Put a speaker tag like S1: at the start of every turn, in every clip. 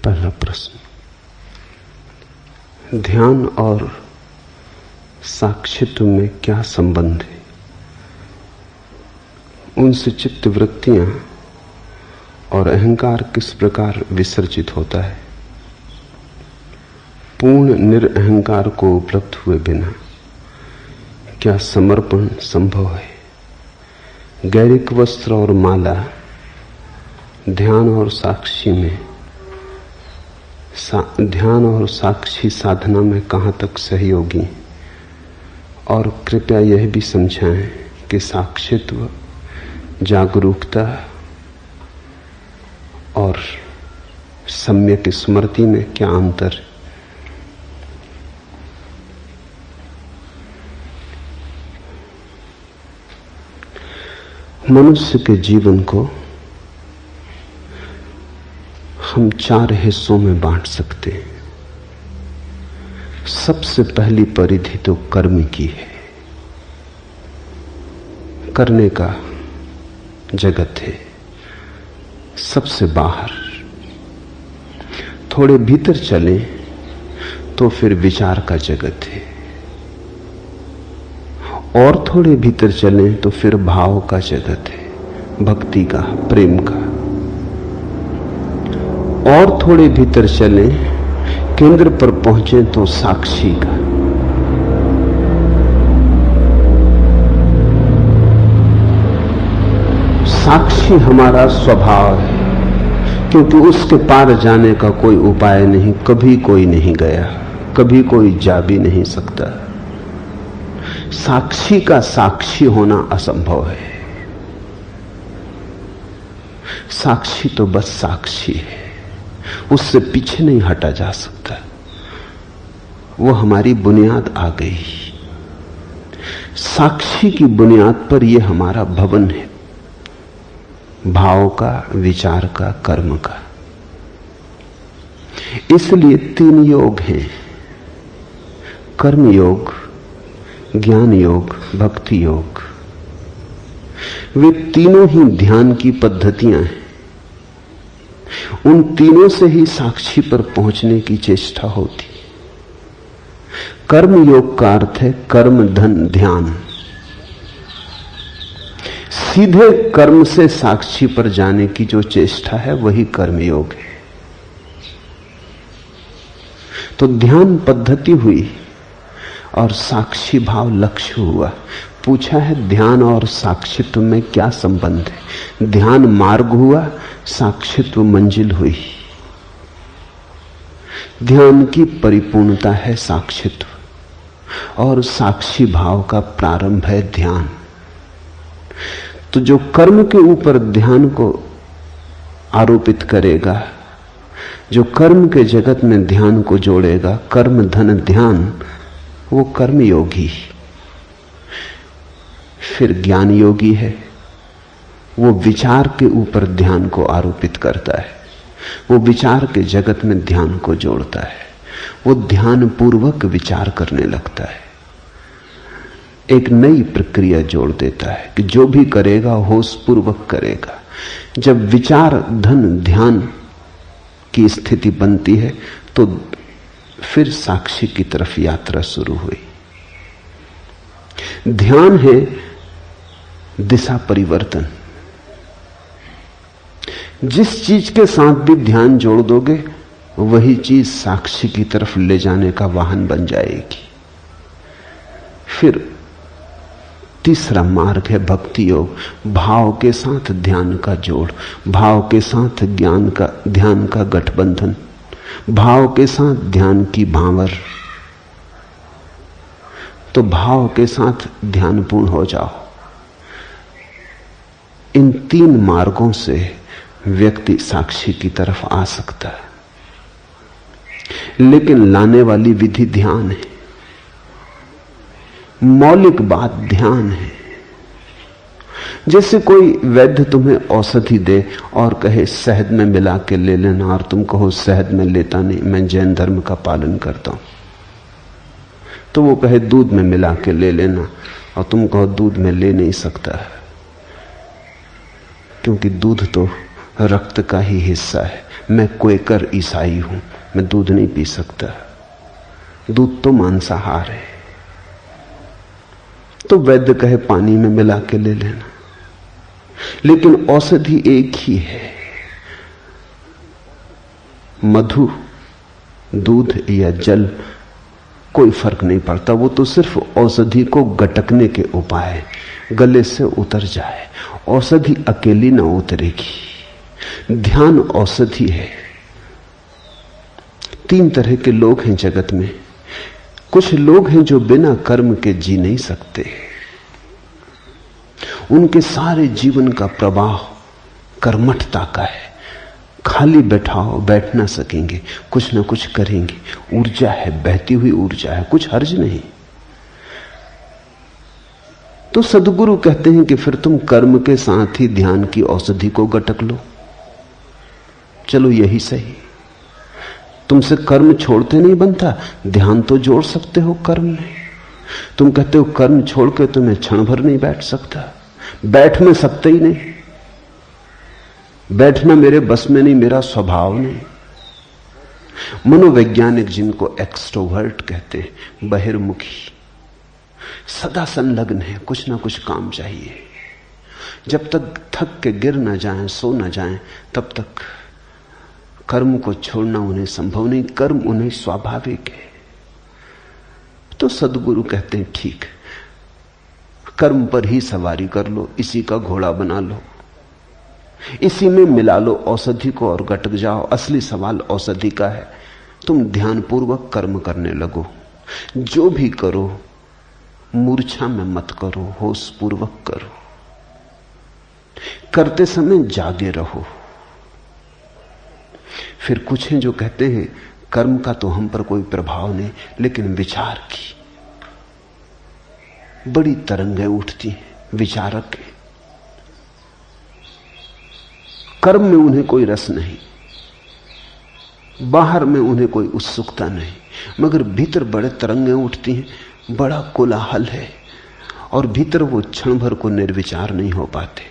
S1: पहला प्रश्न, ध्यान और साक्षित्व में क्या संबंध है? उनसे चित्त वृत्तियां और अहंकार किस प्रकार विसर्जित होता है? पूर्ण निरअहंकार को उपलब्ध हुए बिना क्या समर्पण संभव है? गैरिक वस्त्र और माला ध्यान और साक्षी में ध्यान और साक्षी साधना में कहां तक सहयोगी? और कृपया यह भी समझाएं कि साक्षित्व, जागरूकता और सम्यक स्मृति में क्या अंतर है? मनुष्य के जीवन को हम 4 हिस्सों में बांट सकते हैं। सबसे पहली परिधि तो कर्म की है। करने का जगत है, सबसे बाहर। थोड़े भीतर चलें तो फिर विचार का जगत है, और थोड़े भीतर चलें तो फिर भाव का जगत है, भक्ति का, प्रेम का। और थोड़े भीतर चलें, केंद्र पर पहुंचे तो साक्षी का। साक्षी हमारा स्वभाव है, क्योंकि उसके पार जाने का कोई उपाय नहीं। कभी कोई नहीं गया, कभी कोई जा भी नहीं सकता। साक्षी का साक्षी होना असंभव है। साक्षी तो बस साक्षी है, उससे पीछे नहीं हटा जा सकता। वो हमारी बुनियाद आ गई। साक्षी की बुनियाद पर यह हमारा भवन है, भाव का, विचार का, कर्म का। इसलिए 3 योग हैं, कर्म योग, ज्ञान योग, भक्ति योग। वे तीनों ही ध्यान की पद्धतियां हैं। उन तीनों से ही साक्षी पर पहुंचने की चेष्टा होती। कर्म योग का अर्थ है कर्म धन ध्यान। सीधे कर्म से साक्षी पर जाने की जो चेष्टा है वही कर्म योग है। तो ध्यान पद्धति हुई और साक्षी भाव लक्ष्य हुआ। पूछा है ध्यान और साक्षित्व में क्या संबंध है? ध्यान मार्ग हुआ, साक्षित्व मंजिल हुई। ध्यान की परिपूर्णता है साक्षित्व, और साक्षी भाव का प्रारंभ है ध्यान। तो जो कर्म के ऊपर ध्यान को आरोपित करेगा, जो कर्म के जगत में ध्यान को जोड़ेगा, कर्म धन ध्यान, वो कर्म योगी। फिर ज्ञान योगी है, वो विचार के ऊपर ध्यान को आरोपित करता है। वो विचार के जगत में ध्यान को जोड़ता है। वो ध्यान पूर्वक विचार करने लगता है, एक नई प्रक्रिया जोड़ देता है कि जो भी करेगा होश पूर्वक करेगा। जब विचार धन ध्यान की स्थिति बनती है तो फिर साक्षी की तरफ यात्रा शुरू हुई। ध्यान है दिशा परिवर्तन। जिस चीज के साथ भी ध्यान जोड़ दोगे वही चीज साक्षी की तरफ ले जाने का वाहन बन जाएगी। फिर तीसरा मार्ग है भक्ति योग। भाव के साथ ध्यान का जोड़, भाव के साथ ज्ञान का, ध्यान का गठबंधन, भाव के साथ ध्यान की भांवर। तो भाव के साथ ध्यानपूर्ण हो जाओ। इन 3 मार्गों से व्यक्ति साक्षी की तरफ आ सकता है, लेकिन लाने वाली विधि ध्यान है। मौलिक बात ध्यान है। जैसे कोई वैद्य तुम्हें औषधि दे और कहे शहद में मिला के ले लेना, और तुम कहो शहद में लेता नहीं, मैं जैन धर्म का पालन करता हूं। तो वो कहे दूध में मिला के ले लेना, और तुम कहो दूध में ले नहीं सकता है, क्योंकि दूध तो रक्त का ही हिस्सा है, मैं क्वेकर ईसाई हूं, मैं दूध नहीं पी सकता, दूध तो मांसाहार है। तो वैद्य कहे पानी में मिला के ले लेना, लेकिन औषधि एक ही है। मधु, दूध या जल, कोई फर्क नहीं पड़ता, वो तो सिर्फ औषधि को गटकने के उपाय है, गले से उतर जाए। औषधि अकेली ना उतरेगी। ध्यान औषधि है। 3 तरह के लोग हैं जगत में। कुछ लोग हैं जो बिना कर्म के जी नहीं सकते, उनके सारे जीवन का प्रवाह कर्मठता का है। खाली बैठाओ, बैठ ना सकेंगे, कुछ ना कुछ करेंगे। ऊर्जा है, बहती हुई ऊर्जा है, कुछ हर्ज नहीं। तो सदगुरु कहते हैं कि फिर तुम कर्म के साथ ही ध्यान की औषधि को गटक लो। चलो यही सही, तुमसे कर्म छोड़ते नहीं बनता, ध्यान तो जोड़ सकते हो कर्म में। तुम कहते हो कर्म छोड़ के तो मैं क्षण भर नहीं बैठ सकता, बैठ में सकते ही नहीं, बैठना मेरे बस में नहीं, मेरा स्वभाव नहीं। मनोवैज्ञानिक जिनको एक्सट्रोवर्ट कहते हैं, बहिर्मुखी, सदा संलग्न है, कुछ ना कुछ काम चाहिए। जब तक थक के गिर ना जाएं, सो ना जाएं, तब तक कर्म को छोड़ना उन्हें संभव नहीं, कर्म उन्हें स्वाभाविक है। तो सदगुरु कहते हैं ठीक, कर्म पर ही सवारी कर लो, इसी का घोड़ा बना लो, इसी में मिला लो औषधि को और गटक जाओ। असली सवाल औषधि का है। तुम ध्यानपूर्वक कर्म करने लगो, जो भी करो मूर्छा में मत करो, होश पूर्वक करो। करते समय जागे रहो। फिर कुछ हैं जो कहते हैं कर्म का तो हम पर कोई प्रभाव नहीं, लेकिन विचार की बड़ी तरंगें उठती हैं। विचारक हैं, कर्म में उन्हें कोई रस नहीं, बाहर में उन्हें कोई उत्सुकता नहीं, मगर भीतर बड़े तरंगें उठती हैं, बड़ा कोलाहल है, और भीतर वो क्षण भर को निर्विचार नहीं हो पाते।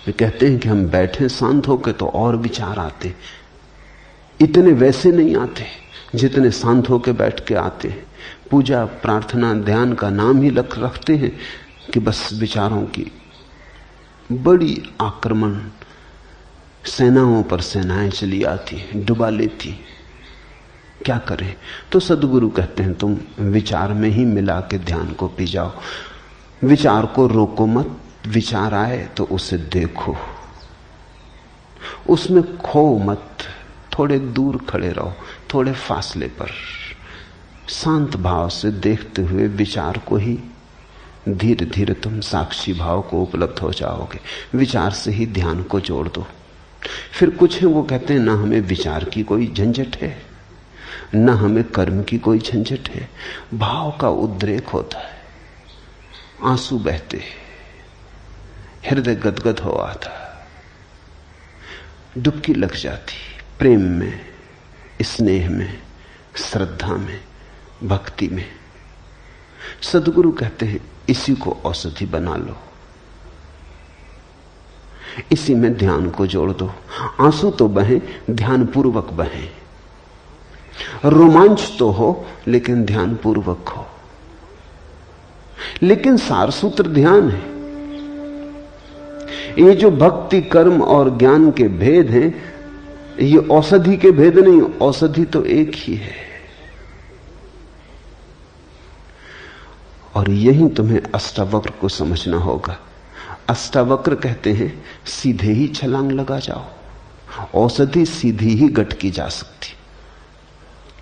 S1: वे कहते हैं कि हम बैठे शांत होकर तो और विचार आते, इतने वैसे नहीं आते जितने शांत होकर बैठ के आते हैं। पूजा, प्रार्थना, ध्यान का नाम ही रखते हैं कि बस विचारों की बड़ी आक्रमण, सेनाओं पर सेनाएं चली आती हैं, डुबा लेती। क्या करें? तो सदगुरु कहते हैं तुम विचार में ही मिला के ध्यान को पी जाओ। विचार को रोको मत, विचार आए तो उसे देखो, उसमें खो मत, थोड़े दूर खड़े रहो, थोड़े फासले पर, शांत भाव से देखते हुए विचार को ही धीरे धीरे तुम साक्षी भाव को उपलब्ध हो जाओगे। विचार से ही ध्यान को जोड़ दो। फिर कुछ है वो कहते हैं ना हमें विचार की कोई झंझट है, ना हमें कर्म की कोई झंझट है। भाव का उद्रेक होता है, आंसू बहते, हृदय गदगद हो आता, डुबकी लग जाती, प्रेम में, स्नेह में, श्रद्धा में, भक्ति में। सदगुरु कहते हैं इसी को औषधि बना लो, इसी में ध्यान को जोड़ दो। आंसू तो बहे, ध्यान पूर्वक बहे। रोमांच तो हो लेकिन ध्यान पूर्वक हो। लेकिन सारसूत्र ध्यान है। ये जो भक्ति, कर्म और ज्ञान के भेद हैं, ये औषधि के भेद नहीं, औषधि तो एक ही है। और यही तुम्हें अष्टावक्र को समझना होगा। अष्टावक्र कहते हैं सीधे ही छलांग लगा जाओ, औषधि सीधी ही गट की जा सकती।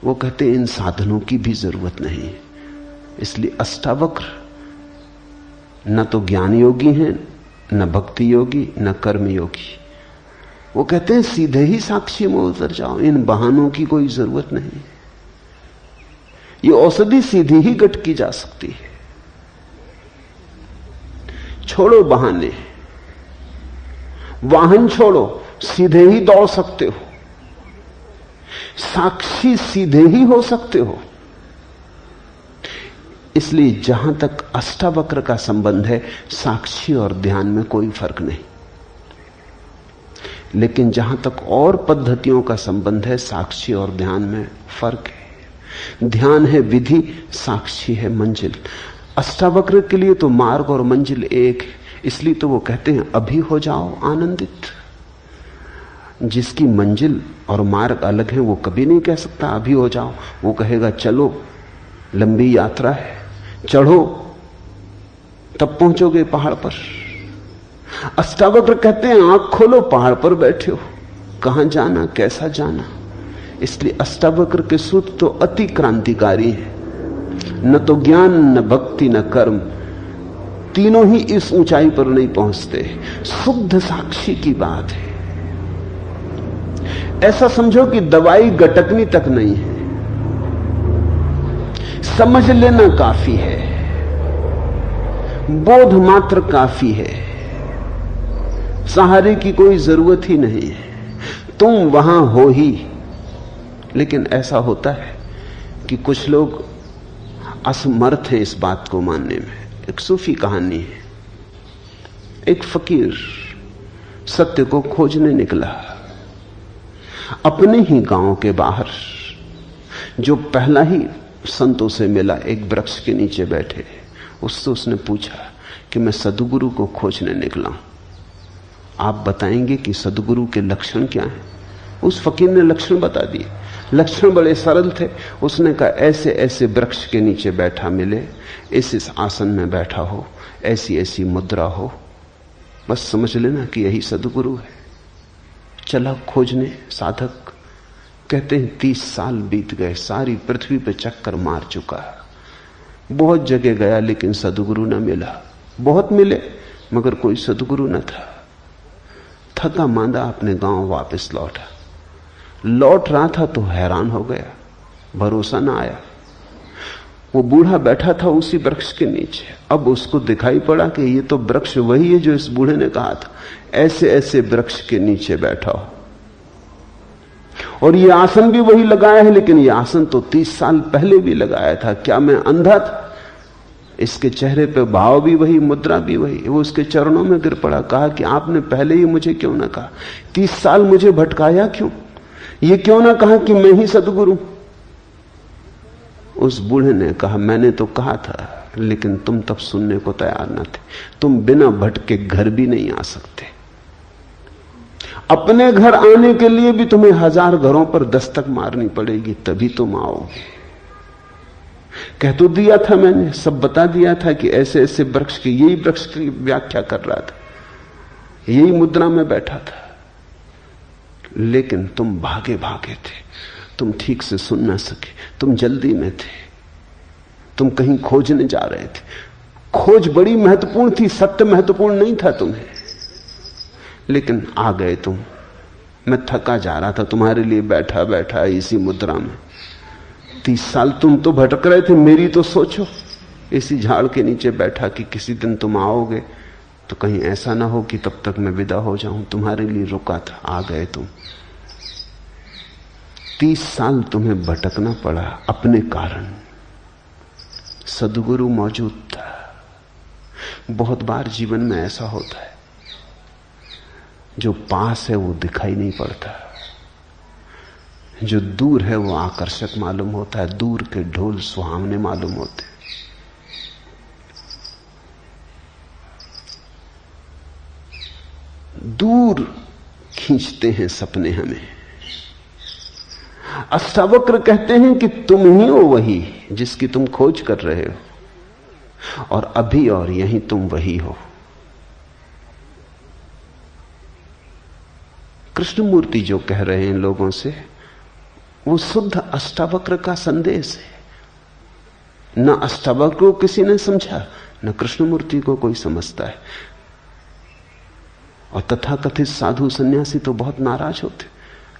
S1: वो कहते हैं इन साधनों की भी जरूरत नहीं है। इसलिए अष्टावक्र न तो ज्ञान योगी हैं, न भक्ति योगी, न कर्म योगी। वो कहते हैं सीधे ही साक्षी में उतर जाओ, इन बहानों की कोई जरूरत नहीं। ये औषधि सीधी ही गट की जा सकती है। छोड़ो बहाने, वाहन छोड़ो, सीधे ही दौड़ सकते हो, साक्षी सीधे ही हो सकते हो। इसलिए जहां तक अष्टावक्र का संबंध है, साक्षी और ध्यान में कोई फर्क नहीं। लेकिन जहां तक और पद्धतियों का संबंध है, साक्षी और ध्यान में फर्क है। ध्यान है विधि, साक्षी है मंजिल। अष्टावक्र के लिए तो मार्ग और मंजिल एक है, इसलिए तो वो कहते हैं अभी हो जाओ आनंदित। जिसकी मंजिल और मार्ग अलग है वो कभी नहीं कह सकता अभी हो जाओ। वो कहेगा चलो, लंबी यात्रा है, चढ़ो, तब पहुंचोगे पहाड़ पर। अष्टावक्र कहते हैं आंख खोलो, पहाड़ पर बैठे हो, कहां जाना, कैसा जाना। इसलिए अष्टावक्र के सूत्र तो अति क्रांतिकारी है। न तो ज्ञान, न भक्ति, न कर्म, तीनों ही इस ऊंचाई पर नहीं पहुंचते। शुद्ध साक्षी की बात है। ऐसा समझो कि दवाई गटकनी तक नहीं है, समझ लेना काफी है, बोध मात्र काफी है, सहारे की कोई जरूरत ही नहीं है, तुम वहां हो ही। लेकिन ऐसा होता है कि कुछ लोग असमर्थ हैं इस बात को मानने में। एक सूफी कहानी है। एक फकीर सत्य को खोजने निकला। अपने ही गांव के बाहर जो पहला ही संतों से मिला, एक वृक्ष के नीचे बैठे, उससे उसने पूछा कि मैं सद्गुरु को खोजने निकला हूं, आप बताएंगे कि सद्गुरु के लक्षण क्या हैं? उस फकीर ने लक्षण बता दिए। लक्षण बड़े सरल थे। उसने कहा ऐसे ऐसे वृक्ष के नीचे बैठा मिले, इस आसन में बैठा हो, ऐसी ऐसी मुद्रा हो, बस समझ लेना कि यही सद्गुरु है। चला खोजने। साधक कहते हैं 30 साल बीत गए, सारी पृथ्वी पे चक्कर मार चुका, बहुत जगह गया लेकिन सद्गुरु न मिला। बहुत मिले मगर कोई सद्गुरु न था। थका मांदा अपने गांव वापस लौटा। लौट रहा था तो हैरान हो गया, भरोसा ना आया। वो बूढ़ा बैठा था उसी वृक्ष के नीचे। अब उसको दिखाई पड़ा कि ये तो वृक्ष वही है जो इस बूढ़े ने कहा था, ऐसे ऐसे वृक्ष के नीचे बैठा हो, और ये आसन भी वही लगाया है, लेकिन ये आसन तो 30 साल पहले भी लगाया था। क्या मैं अंधा था? इसके चेहरे पे भाव भी वही, मुद्रा भी वही। वो उसके चरणों में गिर पड़ा, कहा कि आपने पहले ही मुझे क्यों ना कहा? 30 साल मुझे भटकाया क्यों? ये क्यों ना कहा कि मैं ही सद्गुरु? उस बूढ़े ने कहा मैंने तो कहा था, लेकिन तुम तब सुनने को तैयार न थे। तुम बिना भटके घर भी नहीं आ सकते। अपने घर आने के लिए भी तुम्हें 1000 घरों पर दस्तक मारनी पड़ेगी, तभी तुम आओगे। कह तो दिया था मैंने, सब बता दिया था कि ऐसे ऐसे वृक्ष की, यही वृक्ष की व्याख्या कर रहा था, यही मुद्रा में बैठा था, लेकिन तुम भागे भागे थे, तुम ठीक से सुन ना सके, तुम जल्दी में थे, तुम कहीं खोजने जा रहे थे। खोज बड़ी महत्वपूर्ण थी, सत्य महत्वपूर्ण नहीं था तुम्हें, लेकिन आ गए तुम। मैं थका जा रहा था, तुम्हारे लिए बैठा बैठा इसी मुद्रा में। 30 साल तुम तो भटक रहे थे, मेरी तो सोचो। इसी झाड़ के नीचे बैठा कि किसी दिन तुम आओगे तो कहीं ऐसा ना हो कि तब तक मैं विदा हो जाऊं। तुम्हारे लिए रुका था, आ गए तुम। 30 साल तुम्हें भटकना पड़ा अपने कारण। सद्गुरु मौजूद था। बहुत बार जीवन में ऐसा होता है, जो पास है वो दिखाई नहीं पड़ता, जो दूर है वो आकर्षक मालूम होता है। दूर के ढोल सुहावने मालूम होते हैं। दूर खींचते हैं सपने हमें। अष्टावक्र कहते हैं कि तुम ही हो वही जिसकी तुम खोज कर रहे हो, और अभी और यहीं तुम वही हो। कृष्णमूर्ति जो कह रहे हैं लोगों से, वो शुद्ध अष्टावक्र का संदेश है। न अष्टावक्र को किसी ने समझा, न कृष्णमूर्ति को कोई समझता है। और तथाकथित साधु सन्यासी तो बहुत नाराज होते,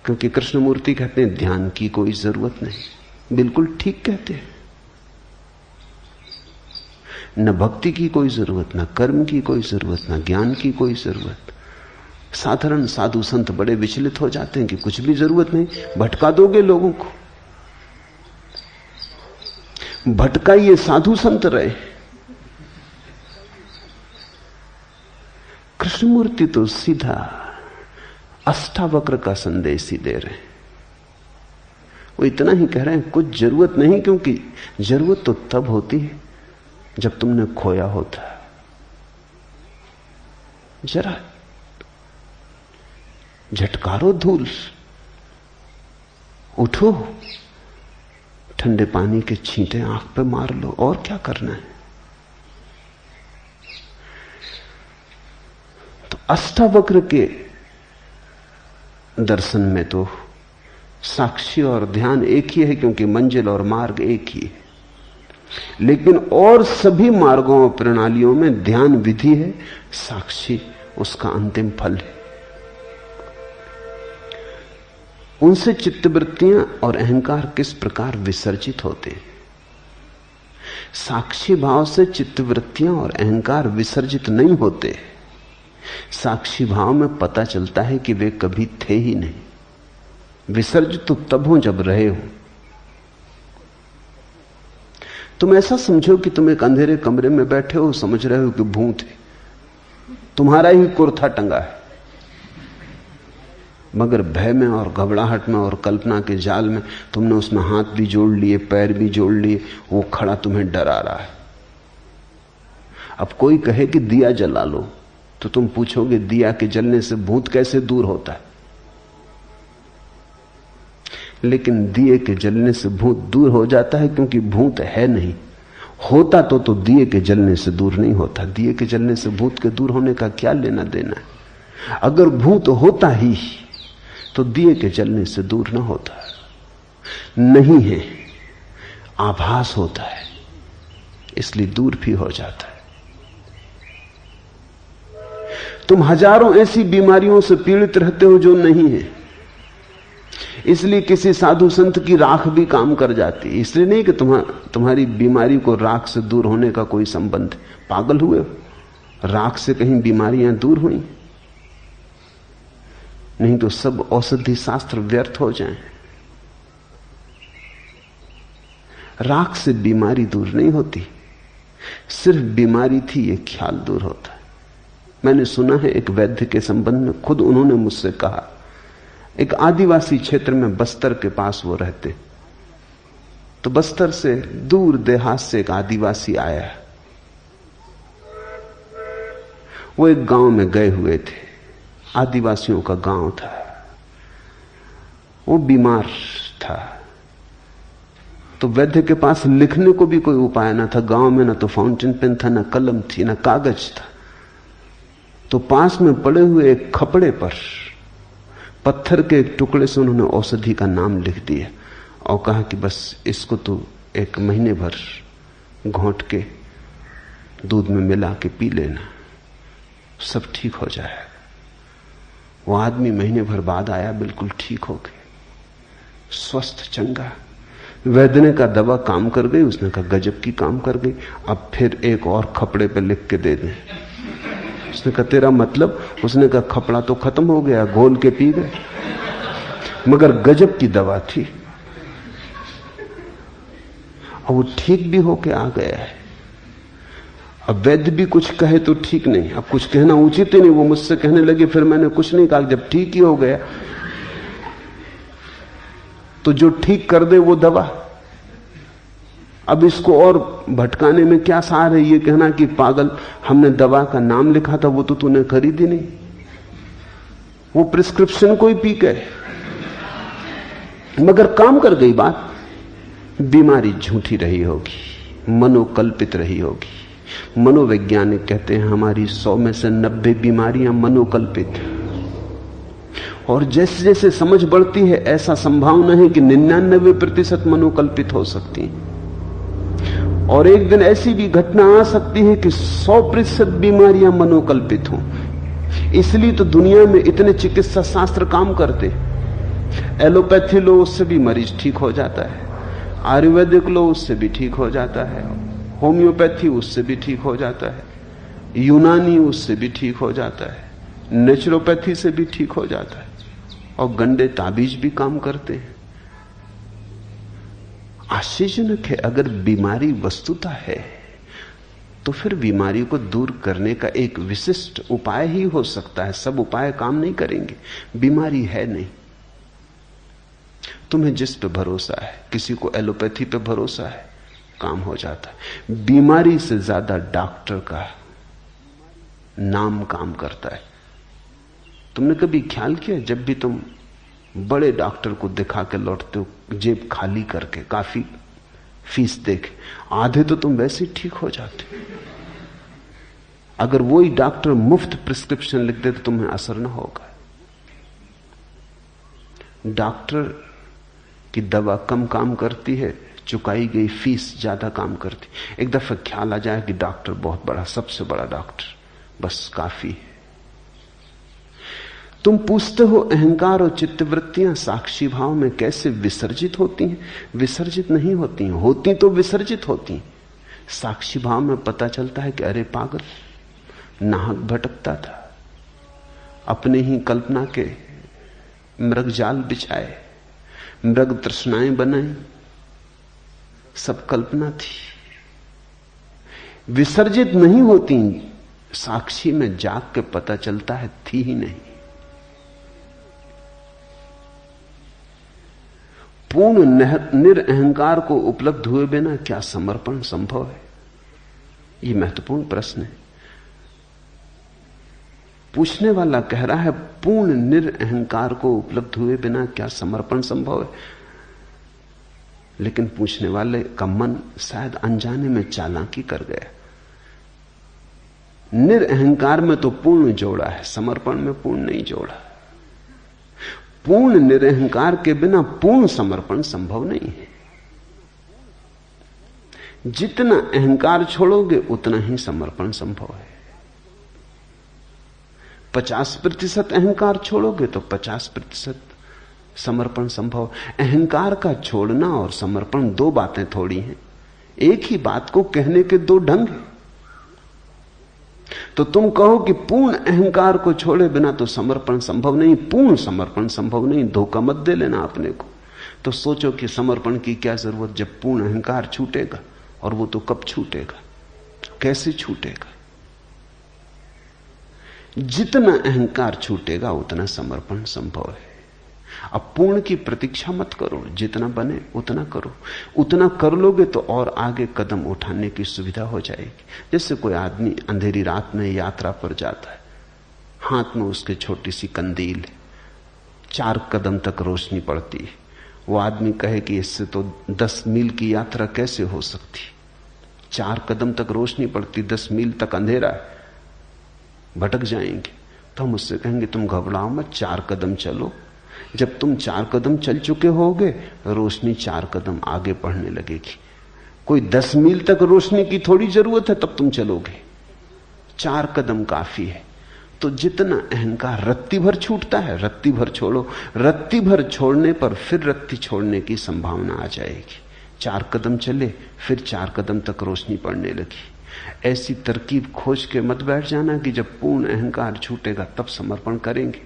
S1: क्योंकि कृष्णमूर्ति कहते हैं ध्यान की कोई जरूरत नहीं। बिल्कुल ठीक कहते हैं। न भक्ति की कोई जरूरत, न कर्म की कोई जरूरत, न ज्ञान की कोई जरूरत। साधारण साधु संत बड़े विचलित हो जाते हैं कि कुछ भी जरूरत नहीं, भटका दोगे लोगों को। भटकाइए, साधु संत रहे। कृष्णमूर्ति तो सीधा अष्टावक्र का संदेश ही दे रहे हैं। वो इतना ही कह रहे हैं कुछ जरूरत नहीं, क्योंकि जरूरत तो तब होती है जब तुमने खोया होता है। जरा झटकारो धूल, उठो, ठंडे पानी के छींटे आंख पे मार लो, और क्या करना है। तो अष्टावक्र के दर्शन में तो साक्षी और ध्यान एक ही है, क्योंकि मंजिल और मार्ग एक ही है। लेकिन और सभी मार्गों और प्रणालियों में ध्यान विधि है, साक्षी उसका अंतिम फल है। उनसे चित्तवृत्तियां और अहंकार किस प्रकार विसर्जित होते हैं। साक्षी भाव से चित्तवृत्तियां और अहंकार विसर्जित नहीं होते। साक्षी भाव में पता चलता है कि वे कभी थे ही नहीं। विसर्जित तो तब हो जब रहे हो। तुम ऐसा समझो कि तुम एक अंधेरे कमरे में बैठे हो, समझ रहे हो कि भूत है, तुम्हारा ही कुर्ता टंगा है, मगर भय में और घबराहट में और कल्पना के जाल में तुमने उसमें हाथ भी जोड़ लिए, पैर भी जोड़ लिए, वो खड़ा तुम्हें डरा रहा है। अब कोई कहे कि दिया जला लो, तो तुम पूछोगे दिया के जलने से भूत कैसे दूर होता है। लेकिन दिए के जलने से भूत दूर हो जाता है, क्योंकि भूत है नहीं। होता तो दिए के जलने से दूर नहीं होता। दिए के जलने से भूत के दूर होने का क्या लेना देना है। अगर भूत होता ही तो दिए के जलने से दूर ना होता। नहीं है, आभास होता है, इसलिए दूर भी हो जाता है। तुम हजारों ऐसी बीमारियों से पीड़ित रहते हो जो नहीं है, इसलिए किसी साधु संत की राख भी काम कर जाती है। इसलिए नहीं कि तुम्हारी बीमारी को राख से दूर होने का कोई संबंध। पागल हुए हो? राख से कहीं बीमारियां दूर हुई? नहीं तो सब औषधि शास्त्र व्यर्थ हो जाएं। राख से बीमारी दूर नहीं होती, सिर्फ बीमारी थी ये ख्याल दूर होता है। मैंने सुना है एक वैद्य के संबंध में, खुद उन्होंने मुझसे कहा, एक आदिवासी क्षेत्र में बस्तर के पास वो रहते, तो बस्तर से दूर देहात से एक आदिवासी आया। वो एक गांव में गए हुए थे, आदिवासियों का गांव था। वो बीमार था, तो वैद्य के पास लिखने को भी कोई उपाय ना था। गांव में ना तो फाउंटेन पेन था, ना कलम थी, ना कागज था। तो पास में पड़े हुए एक खपड़े पर पत्थर के एक टुकड़े से उन्होंने औषधि का नाम लिख दिया और कहा कि बस इसको तो 1 महीने भर घोंट के दूध में मिला के पी लेना, सब ठीक हो जाएगा। वो आदमी महीने भर बाद आया, बिल्कुल ठीक हो गया, स्वस्थ चंगा। वैद्य ने कहा दवा काम कर गई? उसने कहा गजब की काम कर गई, अब फिर एक और खपड़े पे लिख के दे दें। उसने कहा तेरा मतलब? उसने कहा खपड़ा तो खत्म हो गया, घोल के पी गए, मगर गजब की दवा थी और वो ठीक भी होके आ गया है। अब वैद्य भी कुछ कहे तो ठीक नहीं, अब कुछ कहना उचित ही नहीं। वो मुझसे कहने लगे, फिर मैंने कुछ नहीं कहा, जब ठीक ही हो गया तो जो ठीक कर दे वो दवा। अब इसको और भटकाने में क्या सार है? ये कहना कि पागल, हमने दवा का नाम लिखा था, वो तो तूने खरीदी नहीं, वो प्रिस्क्रिप्शन को ही पी गए, मगर काम कर गई बात। बीमारी झूठी रही होगी, मनोकल्पित रही होगी। मनोवैज्ञानिक कहते हैं हमारी 100 में से 90 बीमारियां मनोकल्पित। और जैसे जैसे समझ बढ़ती है, ऐसा संभावना है कि 99% मनोकल्पित हो सकती है। और एक दिन ऐसी भी घटना आ सकती है कि 100% बीमारियां मनोकल्पित हों। इसलिए तो दुनिया में इतने चिकित्सा शास्त्र काम करते। एलोपैथी लो, उससे भी मरीज ठीक हो जाता है। आयुर्वेदिक लो, उससे भी ठीक हो जाता है। होम्योपैथी, उससे भी ठीक हो जाता है। यूनानी, उससे भी ठीक हो जाता है। नेचुरोपैथी से भी ठीक हो जाता है। और गंडे ताबीज भी काम करते हैं। आश्चर्यजनक है, अगर बीमारी वस्तुता है तो फिर बीमारी को दूर करने का एक विशिष्ट उपाय ही हो सकता है। सब उपाय काम नहीं करेंगे, बीमारी है नहीं। तुम्हें जिस पे भरोसा है, किसी को एलोपैथी पे भरोसा है, काम हो जाता है। बीमारी से ज्यादा डॉक्टर का नाम काम करता है। तुमने कभी ख्याल किया, जब भी तुम बड़े डॉक्टर को दिखा के लौटते हो जेब खाली करके, काफी फीस देके, आधे तो तुम वैसे ही ठीक हो जाते। अगर वही डॉक्टर मुफ्त प्रिस्क्रिप्शन लिख दे तो तुम्हें असर ना होगा। डॉक्टर की दवा कम काम करती है, चुकाई गई फीस ज्यादा काम करती। एक दफा ख्याल आ जाए कि डॉक्टर बहुत बड़ा, सबसे बड़ा डॉक्टर, बस काफी है। तुम पूछते हो अहंकार और चित्तवृत्तियां साक्षी भाव में कैसे विसर्जित होती हैं? विसर्जित नहीं होती हैं, होती तो विसर्जित होती हैं। साक्षी भाव में पता चलता है कि अरे पागल, नाहक भटकता था, अपने ही कल्पना के मृग जाल बिछाए, मृग तृष्णाएं बनाई, सब कल्पना थी। विसर्जित नहीं होती, साक्षी में जाग के पता चलता है थी ही नहीं। पूर्ण निरअहंकार को उपलब्ध हुए बिना क्या समर्पण संभव है? यह महत्वपूर्ण प्रश्न है। पूछने वाला कह रहा है पूर्ण निरअहंकार को उपलब्ध हुए बिना क्या समर्पण संभव है, लेकिन पूछने वाले का मन शायद अनजाने में चालाकी कर गया। निरअहंकार में तो पूर्ण जोड़ा है, समर्पण में पूर्ण नहीं जोड़ा। पूर्ण निरअहंकार के बिना पूर्ण समर्पण संभव नहीं है। जितना अहंकार छोड़ोगे उतना ही समर्पण संभव है। 50% अहंकार छोड़ोगे तो 50% समर्पण संभव। अहंकार का छोड़ना और समर्पण दो बातें थोड़ी हैं, एक ही बात को कहने के दो ढंग हैं। तो तुम कहो कि पूर्ण अहंकार को छोड़े बिना तो समर्पण संभव नहीं, पूर्ण समर्पण संभव नहीं, धोखा मत दे लेना अपने को। तो सोचो कि समर्पण की क्या जरूरत जब पूर्ण अहंकार छूटेगा, और वो तो कब छूटेगा, कैसे छूटेगा? जितना अहंकार छूटेगा उतना समर्पण संभव है। अब पूर्ण की प्रतीक्षा मत करो, जितना बने उतना करो। उतना कर लोगे तो और आगे कदम उठाने की सुविधा हो जाएगी। जैसे कोई आदमी अंधेरी रात में यात्रा पर जाता है, हाथ में उसके छोटी सी कंदील है, 4 कदम तक रोशनी पड़ती है। वो आदमी कहे कि इससे तो 10 मील की यात्रा कैसे हो सकती? 4 कदम तक रोशनी पड़ती, 10 मील तक अंधेरा है, भटक जाएंगे। तो हम उससे कहेंगे तुम घबराओ मत, 4 कदम चलो। जब तुम 4 कदम चल चुके होगे, रोशनी 4 कदम आगे बढ़ने लगेगी। कोई 10 मील तक रोशनी की थोड़ी जरूरत है, तब तुम चलोगे। 4 कदम काफी है। तो जितना अहंकार रत्ती भर छूटता है, रत्ती भर छोड़ो। रत्ती भर छोड़ने पर फिर रत्ती छोड़ने की संभावना आ जाएगी। 4 कदम चले, फिर 4 कदम तक रोशनी पड़ने लगी। ऐसी तरकीब खोज के मत बैठ जाना कि जब पूर्ण अहंकार छूटेगा तब समर्पण करेंगे,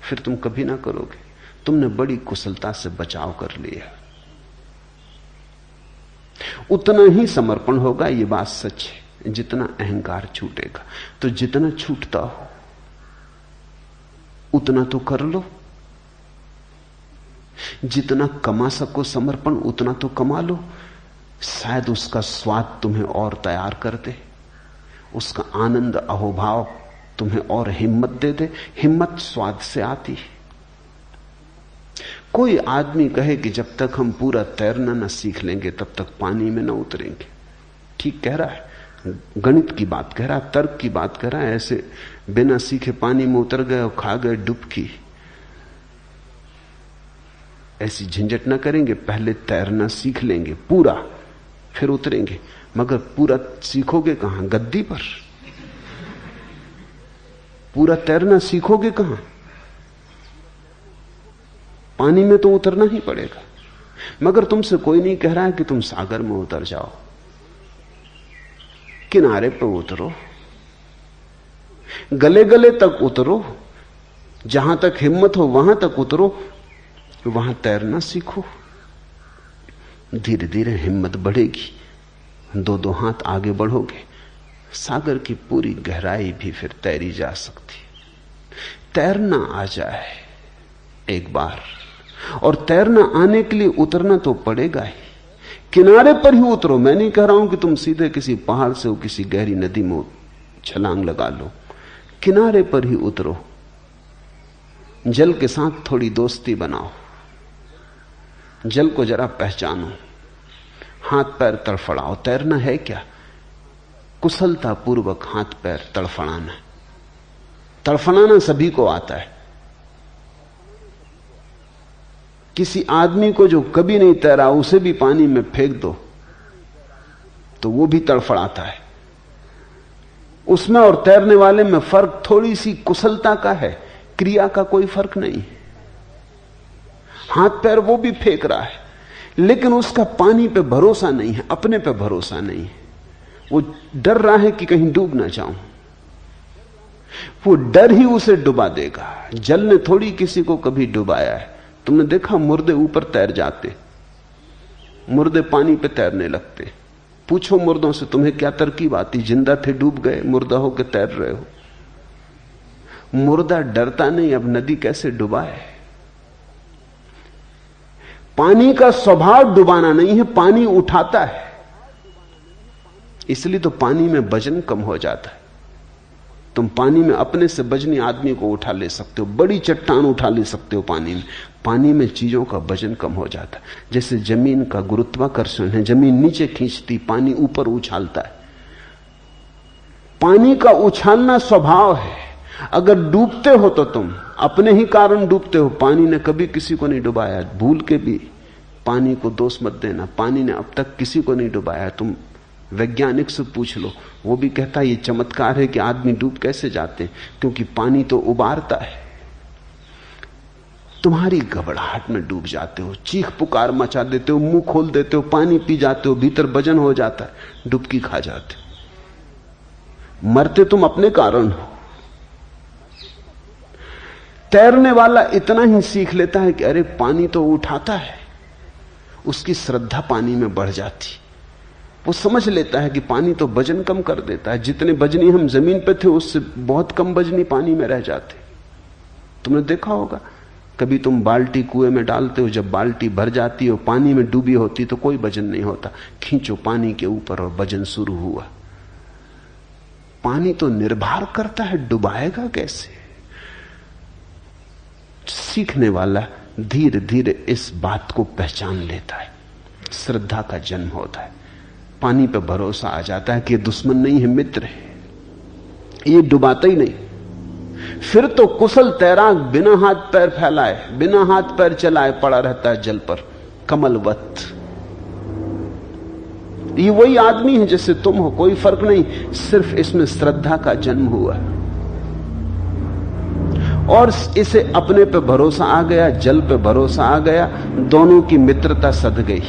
S1: फिर तुम कभी ना करोगे। तुमने बड़ी कुशलता से बचाव कर लिया। उतना ही समर्पण होगा, यह बात सच है, जितना अहंकार छूटेगा। तो जितना छूटता हो उतना तो कर लो। जितना कमा सको समर्पण उतना तो कमा लो। शायद उसका स्वाद तुम्हें और तैयार कर दे, उसका आनंद अहोभाव तुम्हें और हिम्मत दे दे। हिम्मत स्वाद से आती है। कोई आदमी कहे कि जब तक हम पूरा तैरना न सीख लेंगे तब तक पानी में न उतरेंगे। ठीक कह रहा है, गणित की बात कह रहा है, तर्क की बात कह रहा है। ऐसे बिना सीखे पानी में उतर गए और खा गए डुबकी, ऐसी झंझट न करेंगे। पहले तैरना सीख लेंगे पूरा, फिर उतरेंगे। मगर पूरा सीखोगे कहां? गद्दी पर। पूरा तैरना सीखोगे कहां? पानी में तो उतरना ही पड़ेगा। मगर तुमसे कोई नहीं कह रहा है कि तुम सागर में उतर जाओ, किनारे पर उतरो, गले गले तक उतरो, जहां तक हिम्मत हो वहां तक उतरो, वहां तैरना सीखो। धीरे धीरे हिम्मत बढ़ेगी, 2-2 हाथ आगे बढ़ोगे, सागर की पूरी गहराई भी फिर तैरी जा सकती। तैरना आ जाए एक बार, और तैरना आने के लिए उतरना तो पड़ेगा ही। किनारे पर ही उतरो। मैं नहीं कह रहा हूं कि तुम सीधे किसी पहाड़ से किसी गहरी नदी में छलांग लगा लो। किनारे पर ही उतरो। जल के साथ थोड़ी दोस्ती बनाओ, जल को जरा पहचानो, हाथ पैर तड़फड़ाओ। तैरना है क्या? कुशलता पूर्वक हाथ पैर तड़फड़ाना। तड़फड़ाना सभी को आता है। किसी आदमी को जो कभी नहीं तैरा उसे भी पानी में फेंक दो तो वो भी तड़फड़ाता है। उसमें और तैरने वाले में फर्क थोड़ी सी कुशलता का है, क्रिया का कोई फर्क नहीं। हाथ पैर वो भी फेंक रहा है, लेकिन उसका पानी पे भरोसा नहीं है, अपने पे भरोसा नहीं है। वो डर रहा है कि कहीं डूब ना जाऊं। वो डर ही उसे डुबा देगा। जल ने थोड़ी किसी को कभी डुबाया है। तुमने देखा मुर्दे ऊपर तैर जाते, मुर्दे पानी पे तैरने लगते। पूछो मुर्दों से तुम्हें क्या तरकीब आती? जिंदा थे डूब गए, मुर्दा होकर तैर रहे हो। मुर्दा डरता नहीं, अब नदी कैसे डुबाए। पानी का स्वभाव डुबाना नहीं है, पानी उठाता है। इसलिए तो पानी में वजन कम हो जाता है। तुम पानी में अपने से वजनी आदमी को उठा ले सकते हो, बड़ी चट्टान उठा ले सकते हो पानी में। पानी में चीजों का वजन कम हो जाता है। जैसे जमीन का गुरुत्वाकर्षण है, जमीन नीचे खींचती, पानी ऊपर उछालता है। पानी का उछालना स्वभाव है। अगर डूबते हो तो तुम अपने ही कारण डूबते हो। पानी ने कभी किसी को नहीं डुबाया। भूल के भी पानी को दोष मत देना, पानी ने अब तक किसी को नहीं डुबाया। तुम वैज्ञानिक से पूछ लो, वो भी कहता है ये चमत्कार है कि आदमी डूब कैसे जाते हैं, क्योंकि पानी तो उबारता है। तुम्हारी घबराहट में डूब जाते हो, चीख पुकार मचा देते हो, मुंह खोल देते हो, पानी पी जाते हो, भीतर वजन हो जाता है, डुबकी खा जाते हो। मरते तुम अपने कारण हो। तैरने वाला इतना ही सीख लेता है कि अरे पानी तो उठाता है, उसकी श्रद्धा पानी में बढ़ जाती। वो समझ लेता है कि पानी तो वजन कम कर देता है। जितने वजनी हम जमीन पे थे उससे बहुत कम वजनी पानी में रह जाते। तुमने देखा होगा, कभी तुम बाल्टी कुएं में डालते हो, जब बाल्टी भर जाती हो, पानी में डूबी होती तो कोई वजन नहीं होता। खींचो पानी के ऊपर और वजन शुरू हुआ। पानी तो निर्भर करता है, डुबाएगा कैसे। सीखने वाला धीरे धीरे इस बात को पहचान लेता है। श्रद्धा का जन्म होता है। पानी पर भरोसा आ जाता है कि ये दुश्मन नहीं है, मित्र है, ये डुबाता ही नहीं। फिर तो कुशल तैराक बिना हाथ पैर फैलाए, बिना हाथ पैर चलाए पड़ा रहता है जल पर, कमलवत। ये वही आदमी है जैसे तुम हो, कोई फर्क नहीं। सिर्फ इसमें श्रद्धा का जन्म हुआ और इसे अपने पे भरोसा आ गया, जल पे भरोसा आ गया, दोनों की मित्रता सध गई।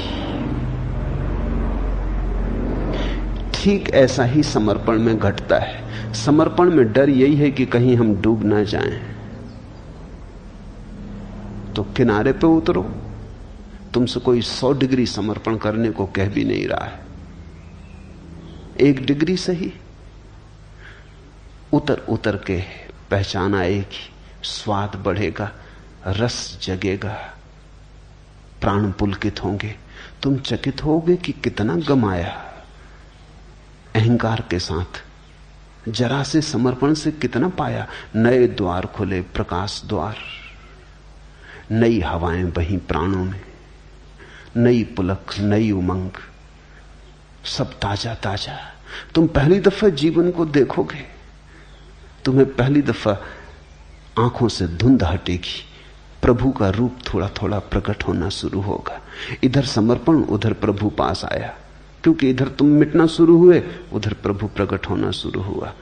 S1: ठीक ऐसा ही समर्पण में घटता है। समर्पण में डर यही है कि कहीं हम डूब ना जाएं। तो किनारे पे उतरो। तुमसे कोई 100 डिग्री समर्पण करने को कह भी नहीं रहा है। 1 डिग्री सही, उतर उतर के पहचान आएगी, स्वाद बढ़ेगा, रस जगेगा, प्राण पुलकित होंगे। तुम चकित होगे कि कितना गमाया। अहंकार के साथ जरा से समर्पण से कितना पाया। नए द्वार खुले, प्रकाश द्वार, नई हवाएं बही प्राणों में, नई पुलक, नई उमंग, सब ताजा ताजा। तुम पहली दफा जीवन को देखोगे, तुम्हें पहली दफा आंखों से धुंध हटेगी, प्रभु का रूप थोड़ा थोड़ा प्रकट होना शुरू होगा। इधर समर्पण, उधर प्रभु पास आया, क्योंकि इधर तुम मिटना शुरू हुए, उधर प्रभु प्रकट होना शुरू हुआ।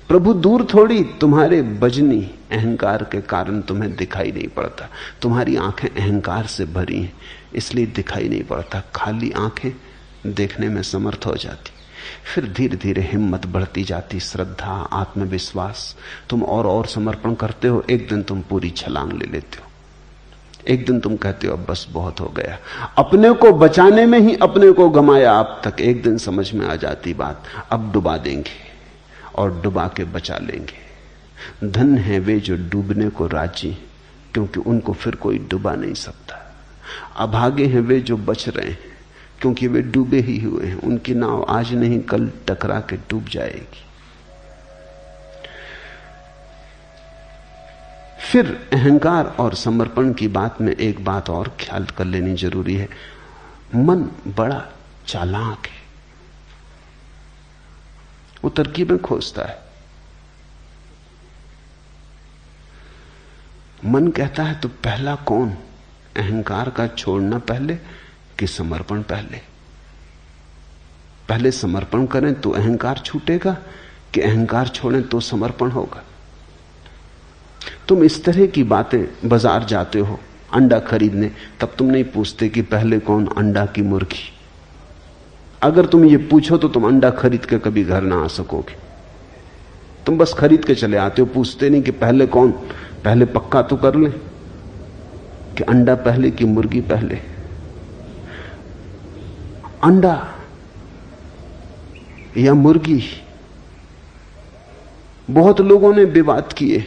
S1: प्रभु दूर थोड़ी, तुम्हारे बजनी अहंकार के कारण तुम्हें दिखाई नहीं पड़ता। तुम्हारी आंखें अहंकार से भरी हैं, इसलिए दिखाई नहीं पड़ता। खाली आंखें देखने में समर्थ हो जाती। फिर धीरे धीरे हिम्मत बढ़ती जाती, श्रद्धा, आत्मविश्वास। तुम और समर्पण करते हो, एक दिन तुम पूरी छलांग ले लेते हो। एक दिन तुम कहते हो अब बस बहुत हो गया। अपने को बचाने में ही अपने को गमाया अब तक। एक दिन समझ में आ जाती बात, अब डुबा देंगे और डुबा के बचा लेंगे। धन है वे जो डूबने को राजी, क्योंकि उनको फिर कोई डुबा नहीं सकता। अभागे हैं वे जो बच रहे हैं, क्योंकि वे डूबे ही हुए हैं। उनकी नाव आज नहीं कल टकरा के डूब जाएगी। फिर अहंकार और समर्पण की बात में एक बात और ख्याल कर लेनी जरूरी है। मन बड़ा चालाक है, वो तरकीबें खोजता है। मन कहता है तो पहला कौन, अहंकार का छोड़ना पहले कि समर्पण पहले? पहले समर्पण करें तो अहंकार छूटेगा कि अहंकार छोड़ें तो समर्पण होगा? तुम इस तरह की बातें बाजार जाते हो अंडा खरीदने, तब तुम नहीं पूछते कि पहले कौन, अंडा की मुर्गी। अगर तुम ये पूछो तो तुम अंडा खरीद के कभी घर ना आ सकोगे। तुम बस खरीद के चले आते हो, पूछते नहीं कि पहले कौन। पहले पक्का तो कर ले कि अंडा पहले कि मुर्गी पहले। अंडा या मुर्गी, बहुत लोगों ने विवाद किए।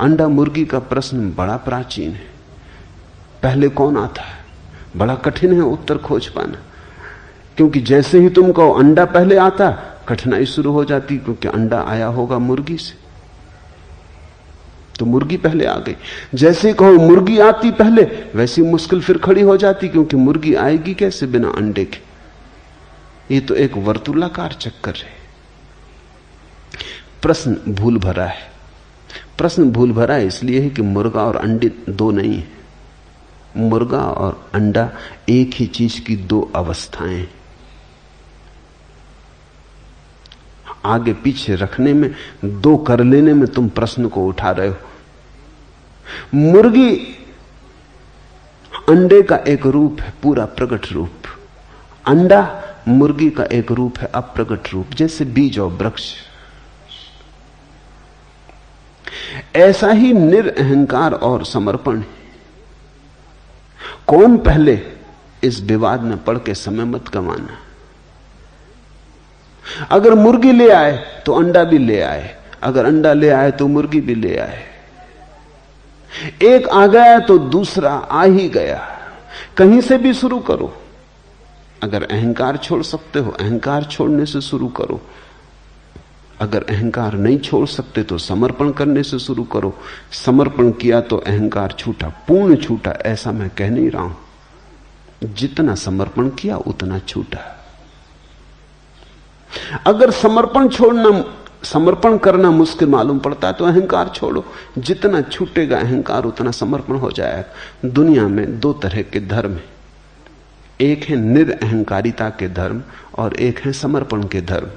S1: अंडा मुर्गी का प्रश्न बड़ा प्राचीन है। पहले कौन आता है, बड़ा कठिन है उत्तर खोज पाना। क्योंकि जैसे ही तुम कहो अंडा पहले आता, कठिनाई शुरू हो जाती, क्योंकि अंडा आया होगा मुर्गी से, तो मुर्गी पहले आ गई। जैसे कहो मुर्गी आती पहले, वैसी मुश्किल फिर खड़ी हो जाती, क्योंकि मुर्गी आएगी कैसे बिना अंडे के? ये तो एक वर्तुलाकार चक्कर है। प्रश्न भूल भरा है। प्रश्न भूल भरा है इसलिए है कि मुर्गा और अंडे दो नहीं है। मुर्गा और अंडा एक ही चीज की दो अवस्थाएं। आगे पीछे रखने में, दो कर लेने में तुम प्रश्न को उठा रहे हो। मुर्गी अंडे का एक रूप है, पूरा प्रकट रूप। अंडा मुर्गी का एक रूप है, अप्रगट रूप, जैसे बीज और वृक्ष। ऐसा ही निरअहंकार और समर्पण। कौन पहले, इस विवाद में पड़ के समय मत गंवाना। अगर मुर्गी ले आए तो अंडा भी ले आए, अगर अंडा ले आए तो मुर्गी भी ले आए। एक आ गया तो दूसरा आ ही गया। कहीं से भी शुरू करो। अगर अहंकार छोड़ सकते हो, अहंकार छोड़ने से शुरू करो। अगर अहंकार नहीं छोड़ सकते तो समर्पण करने से शुरू करो। समर्पण किया तो अहंकार छूटा, पूर्ण छूटा, ऐसा मैं कह नहीं रहा हूं। जितना समर्पण किया उतना छूटा। अगर समर्पण करना मुश्किल मालूम पड़ता है तो अहंकार छोड़ो। जितना छूटेगा अहंकार उतना समर्पण हो जाएगा। दुनिया में दो तरह के धर्म हैं, एक है निरअहंकारिता के धर्म और एक है समर्पण के धर्म।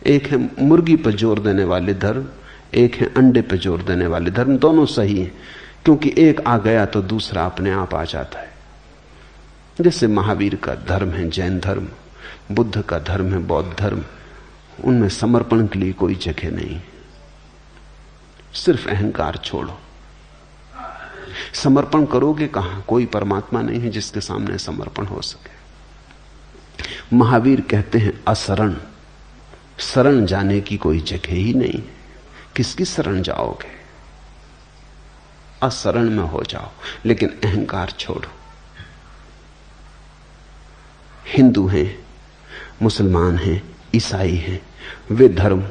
S1: एक है मुर्गी पर जोर देने वाले धर्म, एक है अंडे पर जोर देने वाले धर्म। दोनों सही हैं, क्योंकि एक आ गया तो दूसरा अपने आप आ जाता है। जैसे महावीर का धर्म है जैन धर्म, बुद्ध का धर्म है बौद्ध धर्म, उनमें समर्पण के लिए कोई जगह नहीं। सिर्फ अहंकार छोड़ो। समर्पण करोगे कहां? कोई परमात्मा नहीं है जिसके सामने समर्पण हो सके। महावीर कहते हैं अशरण, शरण जाने की कोई जगह ही नहीं। किसकी शरण जाओगे? अशरण में हो जाओ, लेकिन अहंकार छोड़ो। हिंदू हैं, मुसलमान हैं, ईसाई हैं, वे धर्म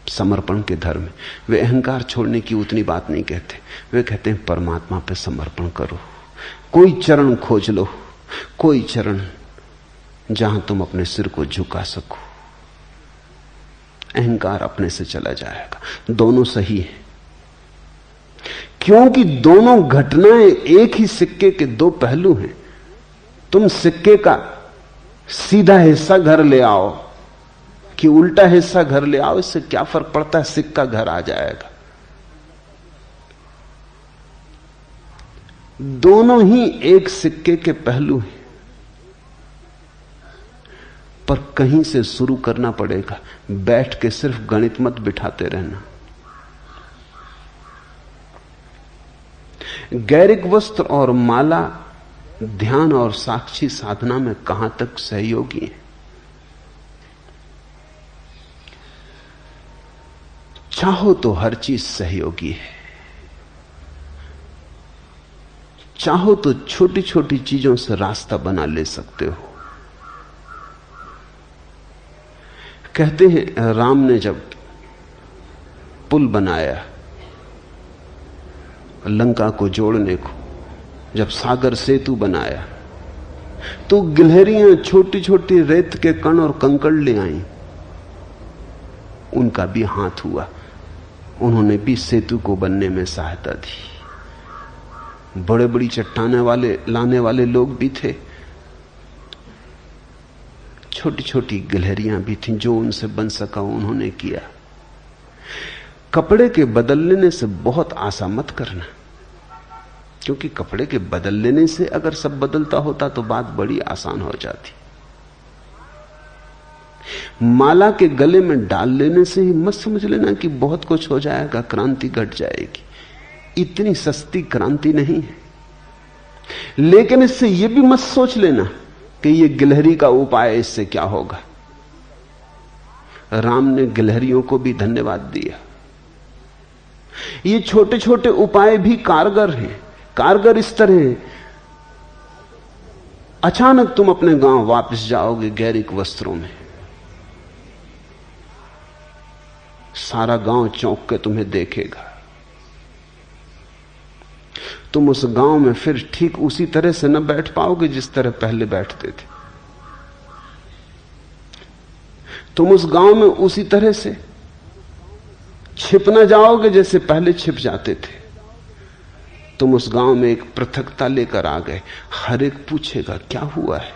S1: समर्पण के धर्म है। वे अहंकार छोड़ने की उतनी बात नहीं कहते। वे कहते हैं परमात्मा पे समर्पण करो। कोई चरण खोज लो, कोई चरण जहां तुम अपने सिर को झुका सको। अहंकार अपने से चला जाएगा। दोनों सही है, क्योंकि दोनों घटनाएं एक ही सिक्के के दो पहलू हैं। तुम सिक्के का सीधा हिस्सा घर ले आओ कि उल्टा हिस्सा घर ले आओ, इससे क्या फर्क पड़ता है? सिक्का घर आ जाएगा। दोनों ही एक सिक्के के पहलू हैं, पर कहीं से शुरू करना पड़ेगा। बैठ के सिर्फ गणित मत बिठाते रहना। गैरिक वस्त्र और माला ध्यान और साक्षी साधना में कहां तक सहयोगी है? चाहो तो हर चीज सहयोगी है। चाहो तो छोटी छोटी चीजों से रास्ता बना ले सकते हो। कहते हैं राम ने जब पुल बनाया लंका को जोड़ने को, जब सागर सेतु बनाया, तो गिलहरियां छोटी छोटी रेत के कण और कंकड़ ले आईं। उनका भी हाथ हुआ, उन्होंने भी सेतु को बनने में सहायता दी। बड़े बड़ी चट्टाने वाले लाने वाले लोग भी थे, छोटी छोटी गिलहरियां भी थीं, जो उनसे बन सका उन्होंने किया। कपड़े के बदल लेने से बहुत आशा मत करना, क्योंकि कपड़े के बदल लेने से अगर सब बदलता होता तो बात बड़ी आसान हो जाती। माला के गले में डाल लेने से ही मत समझ लेना कि बहुत कुछ हो जाएगा, क्रांति घट जाएगी। इतनी सस्ती क्रांति नहीं है। लेकिन इससे यह भी मत सोच लेना कि यह गिलहरी का उपाय, इससे क्या होगा। राम ने गिलहरियों को भी धन्यवाद दिया। ये छोटे छोटे उपाय भी कारगर हैं। कारगर इस तरह है, अचानक तुम अपने गांव वापस जाओगे गैरिक वस्त्रों में, सारा गांव चौंक के तुम्हें देखेगा। तुम उस गांव में फिर ठीक उसी तरह से न बैठ पाओगे जिस तरह पहले बैठते थे। तुम उस गांव में उसी तरह से छिप न जाओगे जैसे पहले छिप जाते थे। तुम उस गांव में एक पृथकता लेकर आ गए। हर एक पूछेगा क्या हुआ है,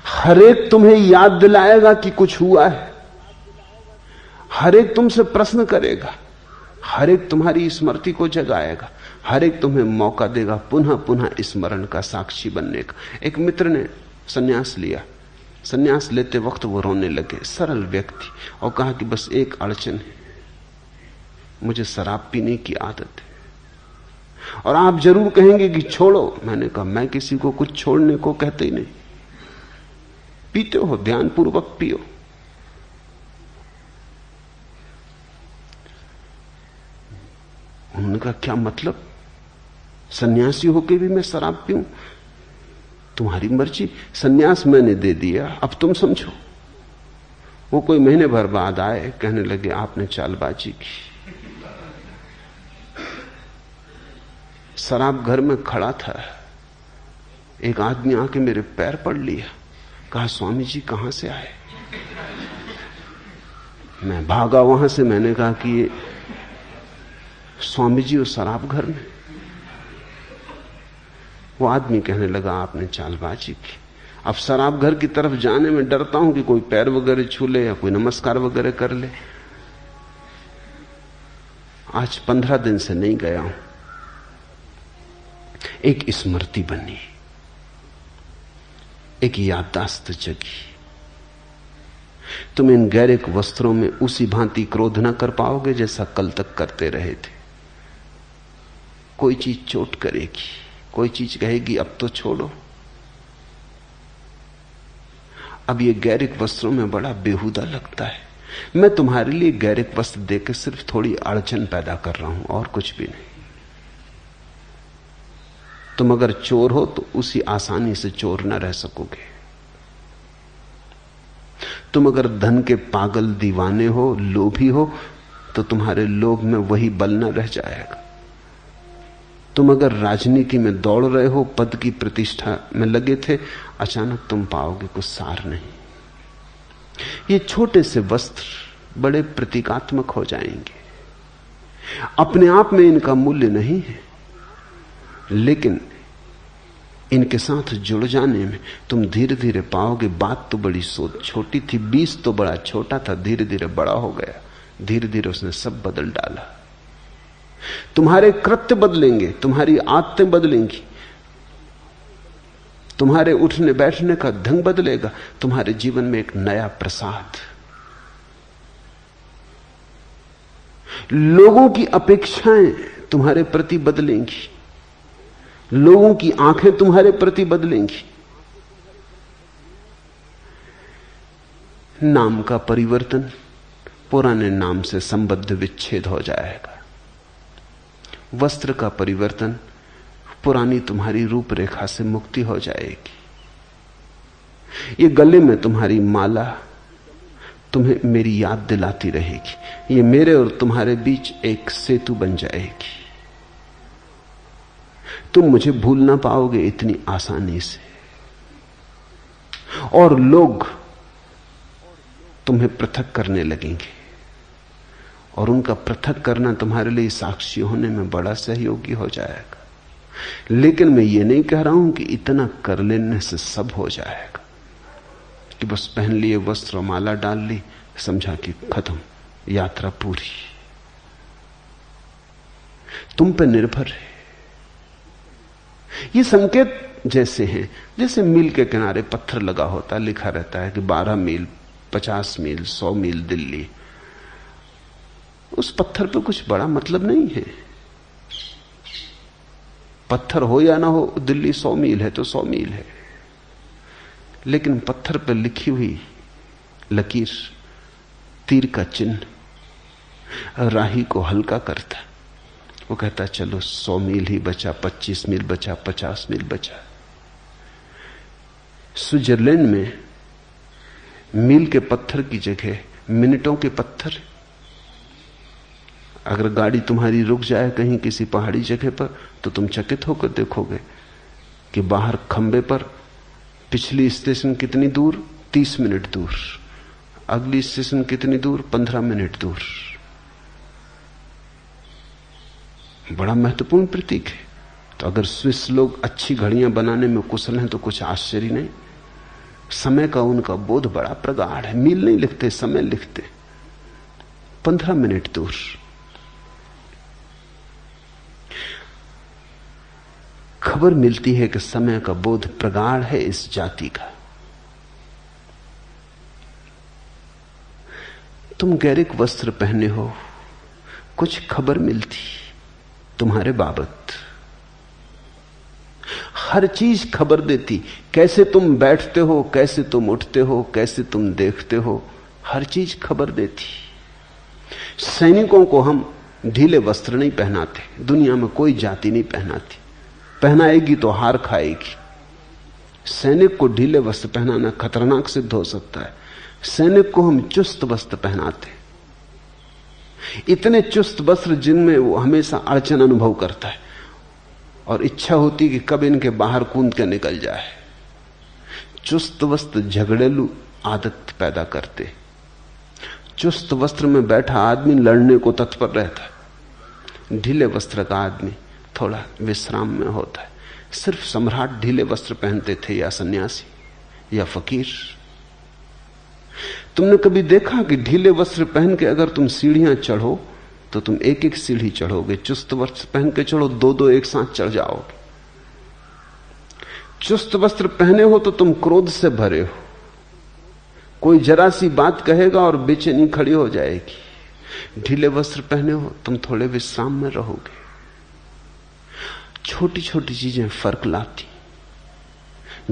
S1: हर एक तुम्हें याद दिलाएगा कि कुछ हुआ है, हर एक तुमसे प्रश्न करेगा, हर एक तुम्हारी स्मृति को जगाएगा, हर एक तुम्हें मौका देगा पुनः पुनः स्मरण का साक्षी बनने का। एक मित्र ने सन्यास लिया, सन्यास लेते वक्त वो रोने लगे, सरल व्यक्ति, और कहा कि बस एक अड़चन है, मुझे शराब पीने की आदत है। और आप जरूर कहेंगे कि छोड़ो। मैंने कहा मैं किसी को कुछ छोड़ने को कहते ही नहीं। पीते हो ध्यानपूर्वक पियो। उन्होंने कहा क्या मतलब, सन्यासी होके भी मैं शराब पीऊं? तुम्हारी मर्जी, सन्यास मैंने दे दिया, अब तुम समझो। वो कोई महीने भर बाद आए, कहने लगे आपने चालबाजी की। शराब घर में खड़ा था, एक आदमी आके मेरे पैर पड़ लिया, कहा स्वामी जी कहां से आए? मैं भागा वहां से। मैंने कहा कि ये स्वामी जी उस शराब घर में। वो आदमी कहने लगा आपने चालबाजी की। अब शराब घर की तरफ जाने में डरता हूं कि कोई पैर वगैरह छू ले या कोई नमस्कार वगैरह कर ले। आज 15 दिन से नहीं गया हूं। एक स्मृति बनी, एक याददाश्त जगी। तुम इन गैरिक वस्त्रों में उसी भांति क्रोध न कर पाओगे जैसा कल तक करते रहे थे। कोई चीज चोट करेगी, कोई चीज कहेगी अब तो छोड़ो। अब ये गैरिक वस्त्रों में बड़ा बेहुदा लगता है। मैं तुम्हारे लिए गैरिक वस्त्र देकर सिर्फ थोड़ी अड़चन पैदा कर रहा हूं, और कुछ भी नहीं। तुम अगर चोर हो तो उसी आसानी से चोर न रह सकोगे। तुम अगर धन के पागल दीवाने हो, लोभी हो, तो तुम्हारे लोभ में वही बल न रह जाएगा। तुम अगर राजनीति में दौड़ रहे हो, पद की प्रतिष्ठा में लगे थे, अचानक तुम पाओगे कुछ सार नहीं। ये छोटे से वस्त्र बड़े प्रतीकात्मक हो जाएंगे। अपने आप में इनका मूल्य नहीं है, लेकिन इनके साथ जुड़ जाने में तुम धीरे धीरे पाओगे बात तो बड़ी छोटी थी, बीज तो बड़ा छोटा था, धीरे धीरे बड़ा हो गया। धीरे धीरे उसने सब बदल डाला। तुम्हारे कृत्य बदलेंगे, तुम्हारी आदतें बदलेंगी, तुम्हारे उठने बैठने का ढंग बदलेगा, तुम्हारे जीवन में एक नया प्रसाद। लोगों की अपेक्षाएं तुम्हारे प्रति बदलेंगी, लोगों की आंखें तुम्हारे प्रति बदलेंगी। नाम का परिवर्तन, पुराने नाम से संबद्ध विच्छेद हो जाएगा। वस्त्र का परिवर्तन, पुरानी तुम्हारी रूपरेखा से मुक्ति हो जाएगी। ये गले में तुम्हारी माला तुम्हें मेरी याद दिलाती रहेगी। ये मेरे और तुम्हारे बीच एक सेतु बन जाएगी। तुम मुझे भूल ना पाओगे इतनी आसानी से, और लोग तुम्हें पृथक करने लगेंगे, और उनका पृथक करना तुम्हारे लिए साक्षी होने में बड़ा सहयोगी हो जाएगा। लेकिन मैं ये नहीं कह रहा हूं कि इतना कर लेने से सब हो जाएगा, कि बस पहन लिए वस्त्र और माला डाल ली, समझा कि खत्म, यात्रा पूरी। तुम पे निर्भर है। ये संकेत जैसे हैं, जैसे मील के किनारे पत्थर लगा होता, लिखा रहता है कि 12 मील, 50 मील, 100 मील दिल्ली। उस पत्थर पे कुछ बड़ा मतलब नहीं है। पत्थर हो या ना हो, दिल्ली 100 मील है तो 100 मील है। लेकिन पत्थर पर लिखी हुई लकीर, तीर का चिन्ह राही को हल्का करता। वो कहता चलो 100 मील ही बचा, 25 मील बचा, 50 मील बचा। स्विट्जरलैंड में मील के पत्थर की जगह मिनटों के पत्थर। अगर गाड़ी तुम्हारी रुक जाए कहीं किसी पहाड़ी जगह पर, तो तुम चकित होकर देखोगे कि बाहर खंबे पर पिछली स्टेशन कितनी दूर, 30 मिनट दूर, अगली स्टेशन कितनी दूर, 15 मिनट दूर। बड़ा महत्वपूर्ण प्रतीक है। तो अगर स्विस लोग अच्छी घड़ियां बनाने में कुशल हैं तो कुछ आश्चर्य नहीं। समय का उनका बोध बड़ा प्रगाढ़ है। मील नहीं लिखते, समय लिखते। 15 मिनट दूर। खबर मिलती है कि समय का बोध प्रगाढ़ है इस जाति का। तुम गैरिक वस्त्र पहने हो, कुछ खबर मिलती तुम्हारे बाबत। हर चीज खबर देती। कैसे तुम बैठते हो, कैसे तुम उठते हो, कैसे तुम देखते हो, हर चीज खबर देती। सैनिकों को हम ढीले वस्त्र नहीं पहनाते। दुनिया में कोई जाति नहीं पहनाती। पहनाएगी तो हार खाएगी। सैनिक को ढीले वस्त्र पहनाना खतरनाक सिद्ध हो सकता है। सैनिक को हम चुस्त वस्त्र पहनाते। इतने चुस्त वस्त्र जिनमें वो हमेशा अड़चन अनुभव करता है और इच्छा होती कि कब इनके बाहर कूद के निकल जाए। चुस्त वस्त्र झगड़ेलू आदत पैदा करते। चुस्त वस्त्र में बैठा आदमी लड़ने को तत्पर रहता है। ढीले वस्त्र का आदमी थोड़ा विश्राम में होता है। सिर्फ सम्राट ढीले वस्त्र पहनते थे, या सन्यासी या फकीर। तुमने कभी देखा कि ढीले वस्त्र पहन के अगर तुम सीढ़ियां चढ़ो तो तुम एक एक सीढ़ी चढ़ोगे। चुस्त वस्त्र पहन के चढ़ो, दो दो एक साथ चढ़ जाओगे। चुस्त वस्त्र पहने हो तो तुम क्रोध से भरे हो। कोई जरा सी बात कहेगा और बेचैनी खड़ी हो जाएगी। ढीले वस्त्र पहने हो तुम थोड़े विश्राम में रहोगे। छोटी छोटी चीजें फर्क लाती।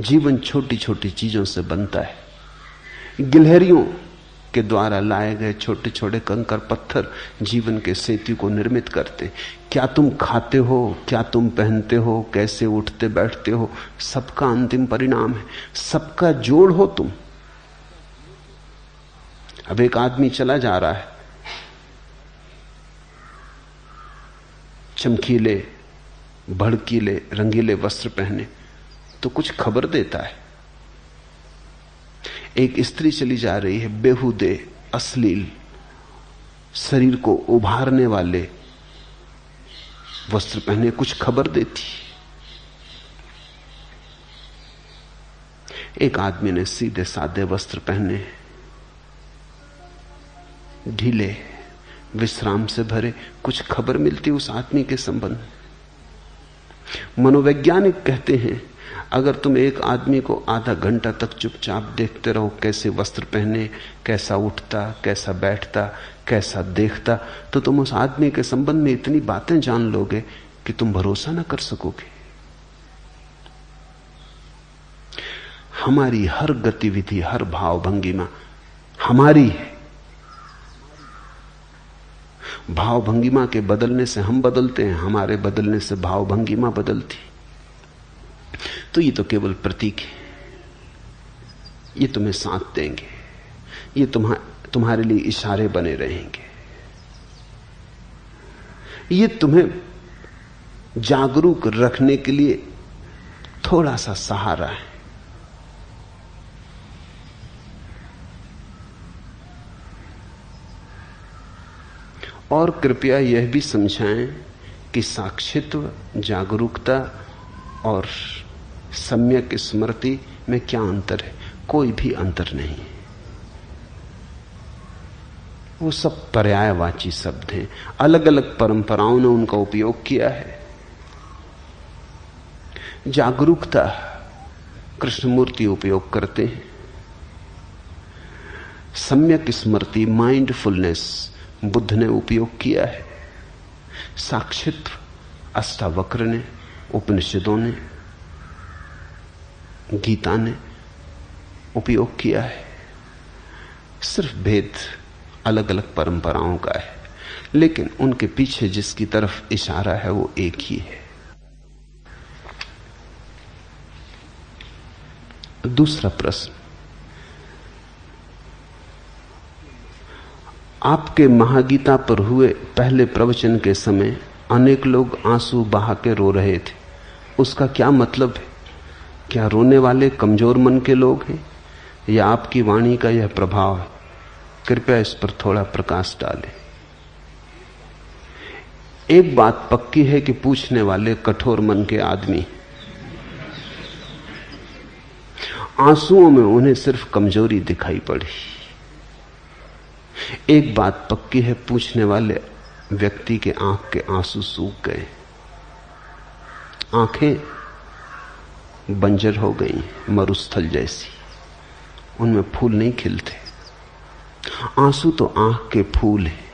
S1: जीवन छोटी छोटी चीजों से बनता है। गिलहरियों के द्वारा लाए गए छोटे छोटे कंकर पत्थर जीवन के सेतु को निर्मित करते। क्या तुम खाते हो, क्या तुम पहनते हो, कैसे उठते बैठते हो, सबका अंतिम परिणाम है। सबका जोड़ हो तुम। अब एक आदमी चला जा रहा है, चमकीले भड़कीले रंगीले वस्त्र पहने, तो कुछ खबर देता है। एक स्त्री चली जा रही है, बेहुदे अश्लील शरीर को उभारने वाले वस्त्र पहने, कुछ खबर देती। एक आदमी ने सीधे सादे वस्त्र पहने, ढीले विश्राम से भरे, कुछ खबर मिलती उस आदमी के संबंध में। मनोवैज्ञानिक कहते हैं अगर तुम एक आदमी को आधा घंटा तक चुपचाप देखते रहो, कैसे वस्त्र पहने, कैसा उठता, कैसा बैठता, कैसा देखता, तो तुम उस आदमी के संबंध में इतनी बातें जान लोगे कि तुम भरोसा ना कर सकोगे। हमारी हर गतिविधि, हर भाव भंगिमा हमारी है। भाव भंगिमा के बदलने से हम बदलते हैं, हमारे बदलने से भाव भंगिमा बदलती। तो ये तो केवल प्रतीक है, ये तुम्हें साथ देंगे, ये तुम्हारे लिए इशारे बने रहेंगे, ये तुम्हें जागरूक रखने के लिए थोड़ा सा सहारा है। और कृपया यह भी समझाएं कि साक्षित्व, जागरूकता और सम्यक स्मृति में क्या अंतर है। कोई भी अंतर नहीं, वो सब पर्यायवाची शब्द हैं। अलग अलग परंपराओं ने उनका उपयोग किया है। जागरूकता कृष्णमूर्ति उपयोग करते हैं, सम्यक स्मृति, माइंडफुलनेस बुद्ध ने उपयोग किया है, साक्षित्व अष्टावक्र ने, उपनिषदों ने, गीता ने उपयोग किया है। सिर्फ भेद अलग अलग परंपराओं का है, लेकिन उनके पीछे जिसकी तरफ इशारा है वो एक ही है। दूसरा प्रश्न, आपके महागीता पर हुए पहले प्रवचन के समय अनेक लोग आंसू बहा के रो रहे थे, उसका क्या मतलब है? क्या रोने वाले कमजोर मन के लोग हैं या आपकी वाणी का यह प्रभाव है? कृपया इस पर थोड़ा प्रकाश डालें। एक बात पक्की है कि पूछने वाले कठोर मन के आदमी, आंसुओं में उन्हें सिर्फ कमजोरी दिखाई पड़ी। एक बात पक्की है, पूछने वाले व्यक्ति के आंख के आंसू सूख गए, आंखें बंजर हो गई, मरुस्थल जैसी, उनमें फूल नहीं खिलते। आंसू तो आंख के फूल हैं।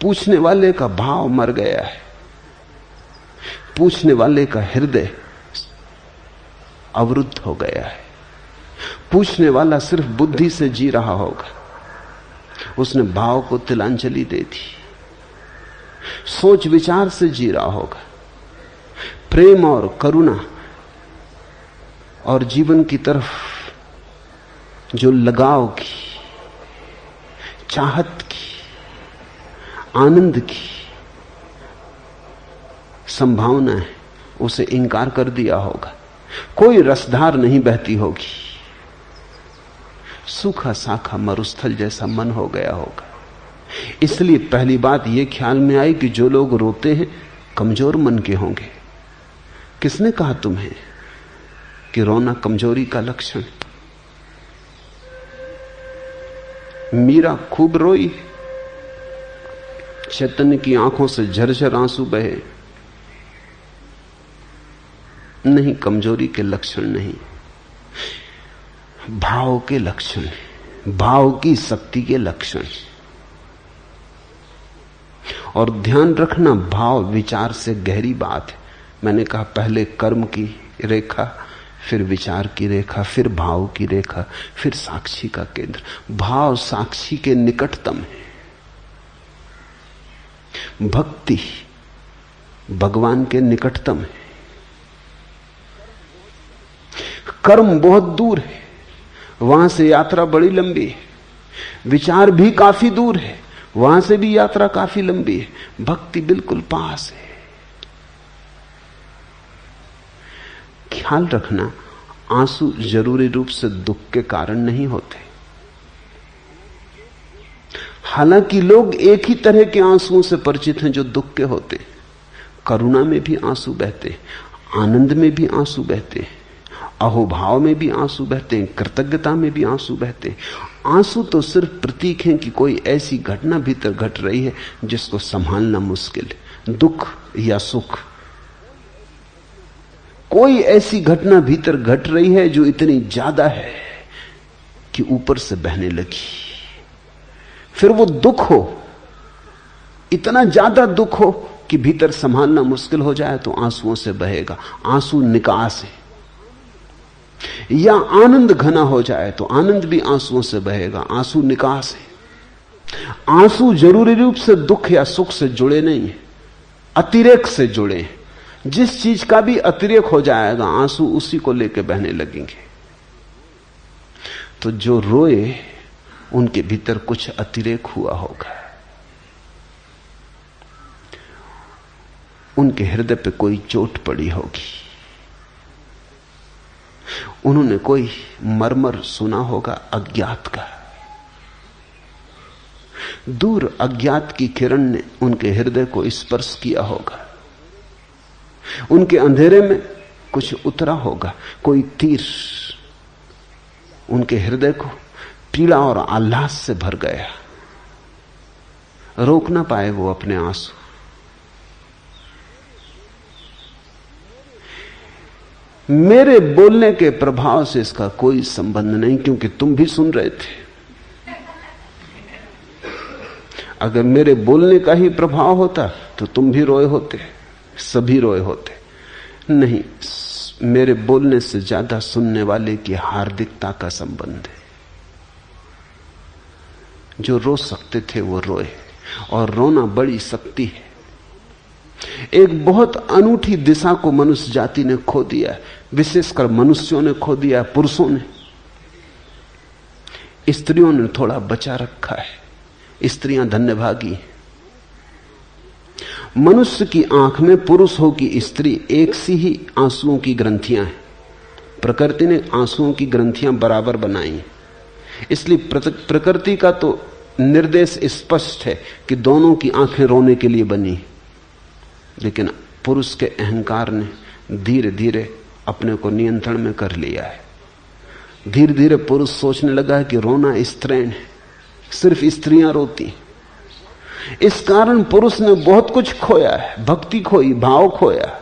S1: पूछने वाले का भाव मर गया है, पूछने वाले का हृदय अवरुद्ध हो गया है। पूछने वाला सिर्फ बुद्धि से जी रहा होगा, उसने भाव को तिलांजलि दे दी, सोच विचार से जी रहा होगा। प्रेम और करुणा और जीवन की तरफ जो लगाव की, चाहत की, आनंद की संभावना है, उसे इंकार कर दिया होगा। कोई रसधार नहीं बहती होगी, सूखा साखा मरुस्थल जैसा मन हो गया होगा। इसलिए पहली बात यह ख्याल में आई कि जो लोग रोते हैं कमजोर मन के होंगे। किसने कहा तुम्हें कि रोना कमजोरी का लक्षण? मीरा खूब रोई, चैतन्य की आंखों से झरझर आंसू बहे। नहीं, कमजोरी के लक्षण नहीं, भाव के लक्षण है, भाव की शक्ति के लक्षण। और ध्यान रखना, भाव विचार से गहरी बात है। मैंने कहा पहले कर्म की रेखा, फिर विचार की रेखा, फिर भाव की रेखा, फिर साक्षी का केंद्र। भाव साक्षी के निकटतम है, भक्ति भगवान के निकटतम है, कर्म बहुत दूर है, वहां से यात्रा बड़ी लंबी है, विचार भी काफी दूर है, वहां से भी यात्रा काफी लंबी है, भक्ति बिल्कुल पास है। ख्याल रखना, आंसू जरूरी रूप से दुख के कारण नहीं होते। हालांकि लोग एक ही तरह के आंसुओं से परिचित हैं जो दुख के होते। करुणा में भी आंसू बहते, आनंद में भी आंसू बहते, अहोभाव में भी आंसू बहते हैं, कृतज्ञता में भी आंसू बहते हैं। आंसू तो सिर्फ प्रतीक हैं कि कोई ऐसी घटना भीतर घट रही है जिसको संभालना मुश्किल है। दुख या सुख, कोई ऐसी घटना भीतर घट रही है जो इतनी ज्यादा है कि ऊपर से बहने लगी। फिर वो दुख हो, इतना ज्यादा दुख हो कि भीतर संभालना मुश्किल हो जाए तो आंसुओं से बहेगा। आंसू निकास है। या आनंद घना हो जाए तो आनंद भी आंसुओं से बहेगा। आंसू निकास है। आंसू जरूरी रूप से दुख या सुख से जुड़े नहीं है, अतिरेक से जुड़े हैं। जिस चीज का भी अतिरेक हो जाएगा आंसू उसी को लेकर बहने लगेंगे। तो जो रोए उनके भीतर कुछ अतिरेक हुआ होगा, उनके हृदय पे कोई चोट पड़ी होगी, उन्होंने कोई मर्मर सुना होगा अज्ञात का। दूर अज्ञात की किरण ने उनके हृदय को स्पर्श किया होगा। उनके अंधेरे में कुछ उतरा होगा, कोई तीर उनके हृदय को पीड़ा और आह्लाद से भर गया। रोक ना पाए वो अपने आंसू। मेरे बोलने के प्रभाव से इसका कोई संबंध नहीं, क्योंकि तुम भी सुन रहे थे। अगर मेरे बोलने का ही प्रभाव होता तो तुम भी रोए होते, सभी रोए होते। नहीं, मेरे बोलने से ज्यादा सुनने वाले की हार्दिकता का संबंध है। जो रो सकते थे वो रोए, और रोना बड़ी शक्ति है। एक बहुत अनूठी दिशा को मनुष्य जाति ने खो दिया, विशेषकर मनुष्यों ने खो दिया, पुरुषों ने। स्त्रियों ने थोड़ा बचा रखा है। स्त्रियां धन्यभागी हैं। मनुष्य की आंख में पुरुष हो कि स्त्री एक सी ही आंसुओं की ग्रंथियां हैं। प्रकृति ने आंसुओं की ग्रंथियां बराबर बनाई, इसलिए प्रकृति का तो निर्देश स्पष्ट है कि दोनों की आंखें रोने के लिए बनी। लेकिन पुरुष के अहंकार ने धीरे धीरे अपने को नियंत्रण में कर लिया है। धीरे धीरे पुरुष सोचने लगा है कि रोना स्त्रैण है, सिर्फ स्त्रियां रोती। इस कारण पुरुष ने बहुत कुछ खोया है। भक्ति खोई, भाव खोया।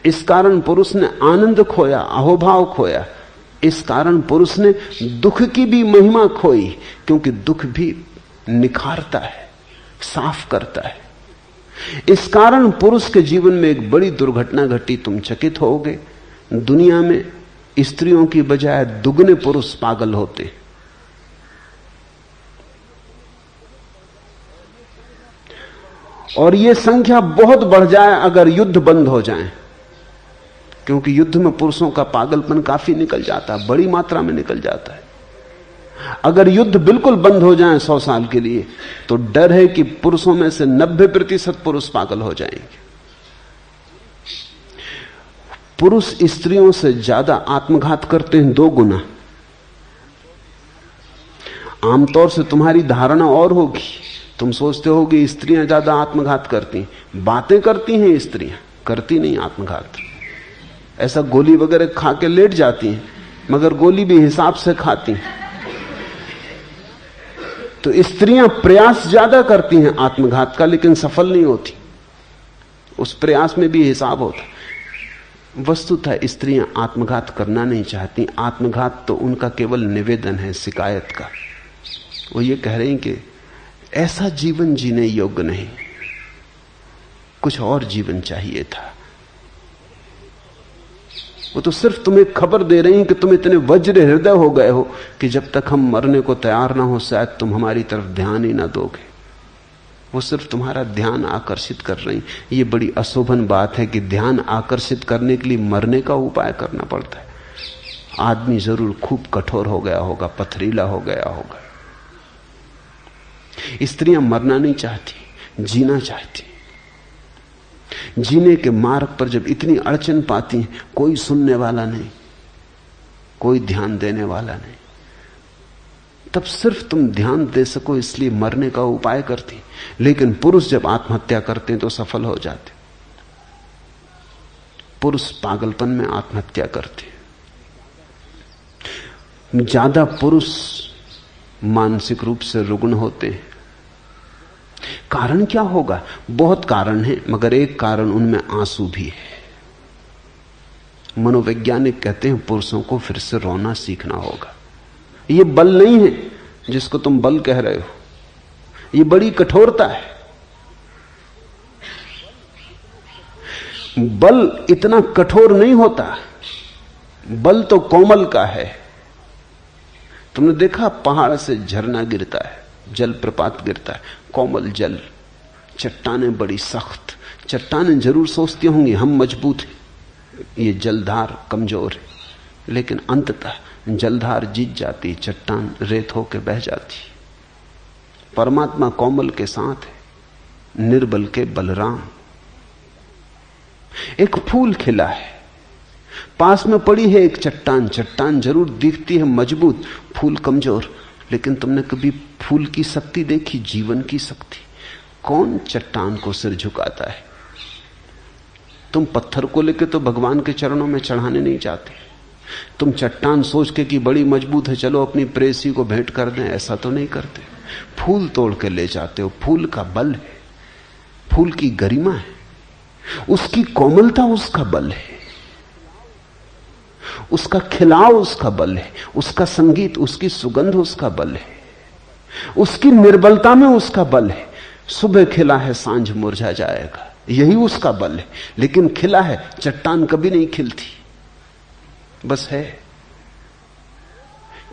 S1: इस कारण पुरुष ने आनंद खोया, अहोभाव खोया। इस कारण पुरुष ने दुख की भी महिमा खोई, क्योंकि दुख भी निखारता है, साफ करता है। इस कारण पुरुष के जीवन में एक बड़ी दुर्घटना घटी। तुम चकित होगे, दुनिया में स्त्रियों की बजाय दुगने पुरुष पागल होते। और यह संख्या बहुत बढ़ जाए अगर युद्ध बंद हो जाए, क्योंकि युद्ध में पुरुषों का पागलपन काफी निकल जाता है, बड़ी मात्रा में निकल जाता है। अगर युद्ध बिल्कुल बंद हो जाए 100 साल के लिए, तो डर है कि पुरुषों में से 90% पुरुष पागल हो जाएंगे। पुरुष स्त्रियों से ज्यादा आत्मघात करते हैं 2 गुना। आमतौर से तुम्हारी धारणा और होगी, तुम सोचते हो कि स्त्रियां ज्यादा आत्मघात करती, बातें करती हैं स्त्रियां, करती नहीं आत्मघात। ऐसा गोली वगैरह खा के लेट जाती हैं, मगर गोली भी हिसाब से खाती। तो स्त्रियां प्रयास ज्यादा करती हैं आत्मघात का, लेकिन सफल नहीं होती। उस प्रयास में भी हिसाब होता। वस्तुतः स्त्रियां आत्मघात करना नहीं चाहती। आत्मघात तो उनका केवल निवेदन है, शिकायत का। वो ये कह रही कि ऐसा जीवन जीने योग्य नहीं, कुछ और जीवन चाहिए था। वो तो सिर्फ तुम्हें खबर दे रही हैं कि तुम इतने वज्र हृदय हो गए हो कि जब तक हम मरने को तैयार ना हो शायद तुम हमारी तरफ ध्यान ही ना दोगे। वो सिर्फ तुम्हारा ध्यान आकर्षित कर रही। ये बड़ी अशोभन बात है कि ध्यान आकर्षित करने के लिए मरने का उपाय करना पड़ता है। आदमी जरूर खूब कठोर हो गया होगा, पथरीला हो गया होगा। स्त्रियां मरना नहीं चाहती, जीना चाहती। जीने के मार्ग पर जब इतनी अड़चन पाती हैं, कोई सुनने वाला नहीं, कोई ध्यान देने वाला नहीं, तब सिर्फ तुम ध्यान दे सको इसलिए मरने का उपाय करती। लेकिन पुरुष जब आत्महत्या करते हैं तो सफल हो जाते। पुरुष पागलपन में आत्महत्या करते। ज्यादा पुरुष मानसिक रूप से रुग्ण होते हैं। कारण क्या होगा? बहुत कारण है, मगर एक कारण उनमें आंसू भी है। मनोवैज्ञानिक कहते हैं पुरुषों को फिर से रोना सीखना होगा। ये बल नहीं है जिसको तुम बल कह रहे हो, ये बड़ी कठोरता है। बल इतना कठोर नहीं होता, बल तो कोमल का है। तुमने देखा पहाड़ से झरना गिरता है, जल प्रपात गिरता है, कोमल जल, चट्टानें बड़ी सख्त, चट्टानें जरूर सोचती होंगी हम मजबूत हैं, ये जलधार कमजोर है, लेकिन अंततः जलधार जीत जाती, चट्टान रेत होकर बह जाती। परमात्मा कोमल के साथ है, निर्बल के बलराम। एक फूल खिला है, पास में पड़ी है एक चट्टान, चट्टान जरूर दिखती है मजबूत, फूल कमजोर, लेकिन तुमने कभी फूल की शक्ति देखी, जीवन की शक्ति? कौन चट्टान को सिर झुकाता है? तुम पत्थर को लेकर तो भगवान के चरणों में चढ़ाने नहीं चाहते, तुम चट्टान सोच के कि बड़ी मजबूत है, चलो अपनी प्रेसी को भेंट कर दें, ऐसा तो नहीं करते। फूल तोड़ के ले जाते हो, फूल का बल है, फूल की गरिमा है, उसकी कोमलता उसका बल है, उसका खिलाव उसका बल है, उसका संगीत, उसकी सुगंध उसका बल है, उसकी निर्बलता में उसका बल है। सुबह खिला है, सांझ मुरझा जाएगा, यही उसका बल है। लेकिन खिला है, चट्टान कभी नहीं खिलती, बस है।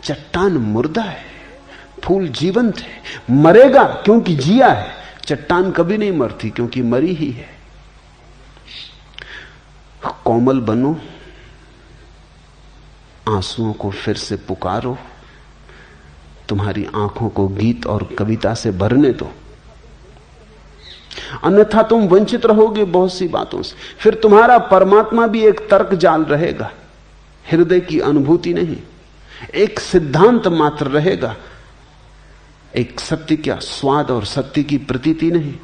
S1: चट्टान मुर्दा है, फूल जीवंत है, मरेगा क्योंकि जिया है। चट्टान कभी नहीं मरती क्योंकि मरी ही है। कोमल बनो, आंसुओं को फिर से पुकारो, तुम्हारी आंखों को गीत और कविता से भरने दो, अन्यथा तुम वंचित रहोगे बहुत सी बातों से। फिर तुम्हारा परमात्मा भी एक तर्क जाल रहेगा, हृदय की अनुभूति नहीं, एक सिद्धांत मात्र रहेगा, एक सत्य का स्वाद और सत्य की प्रतीति नहीं।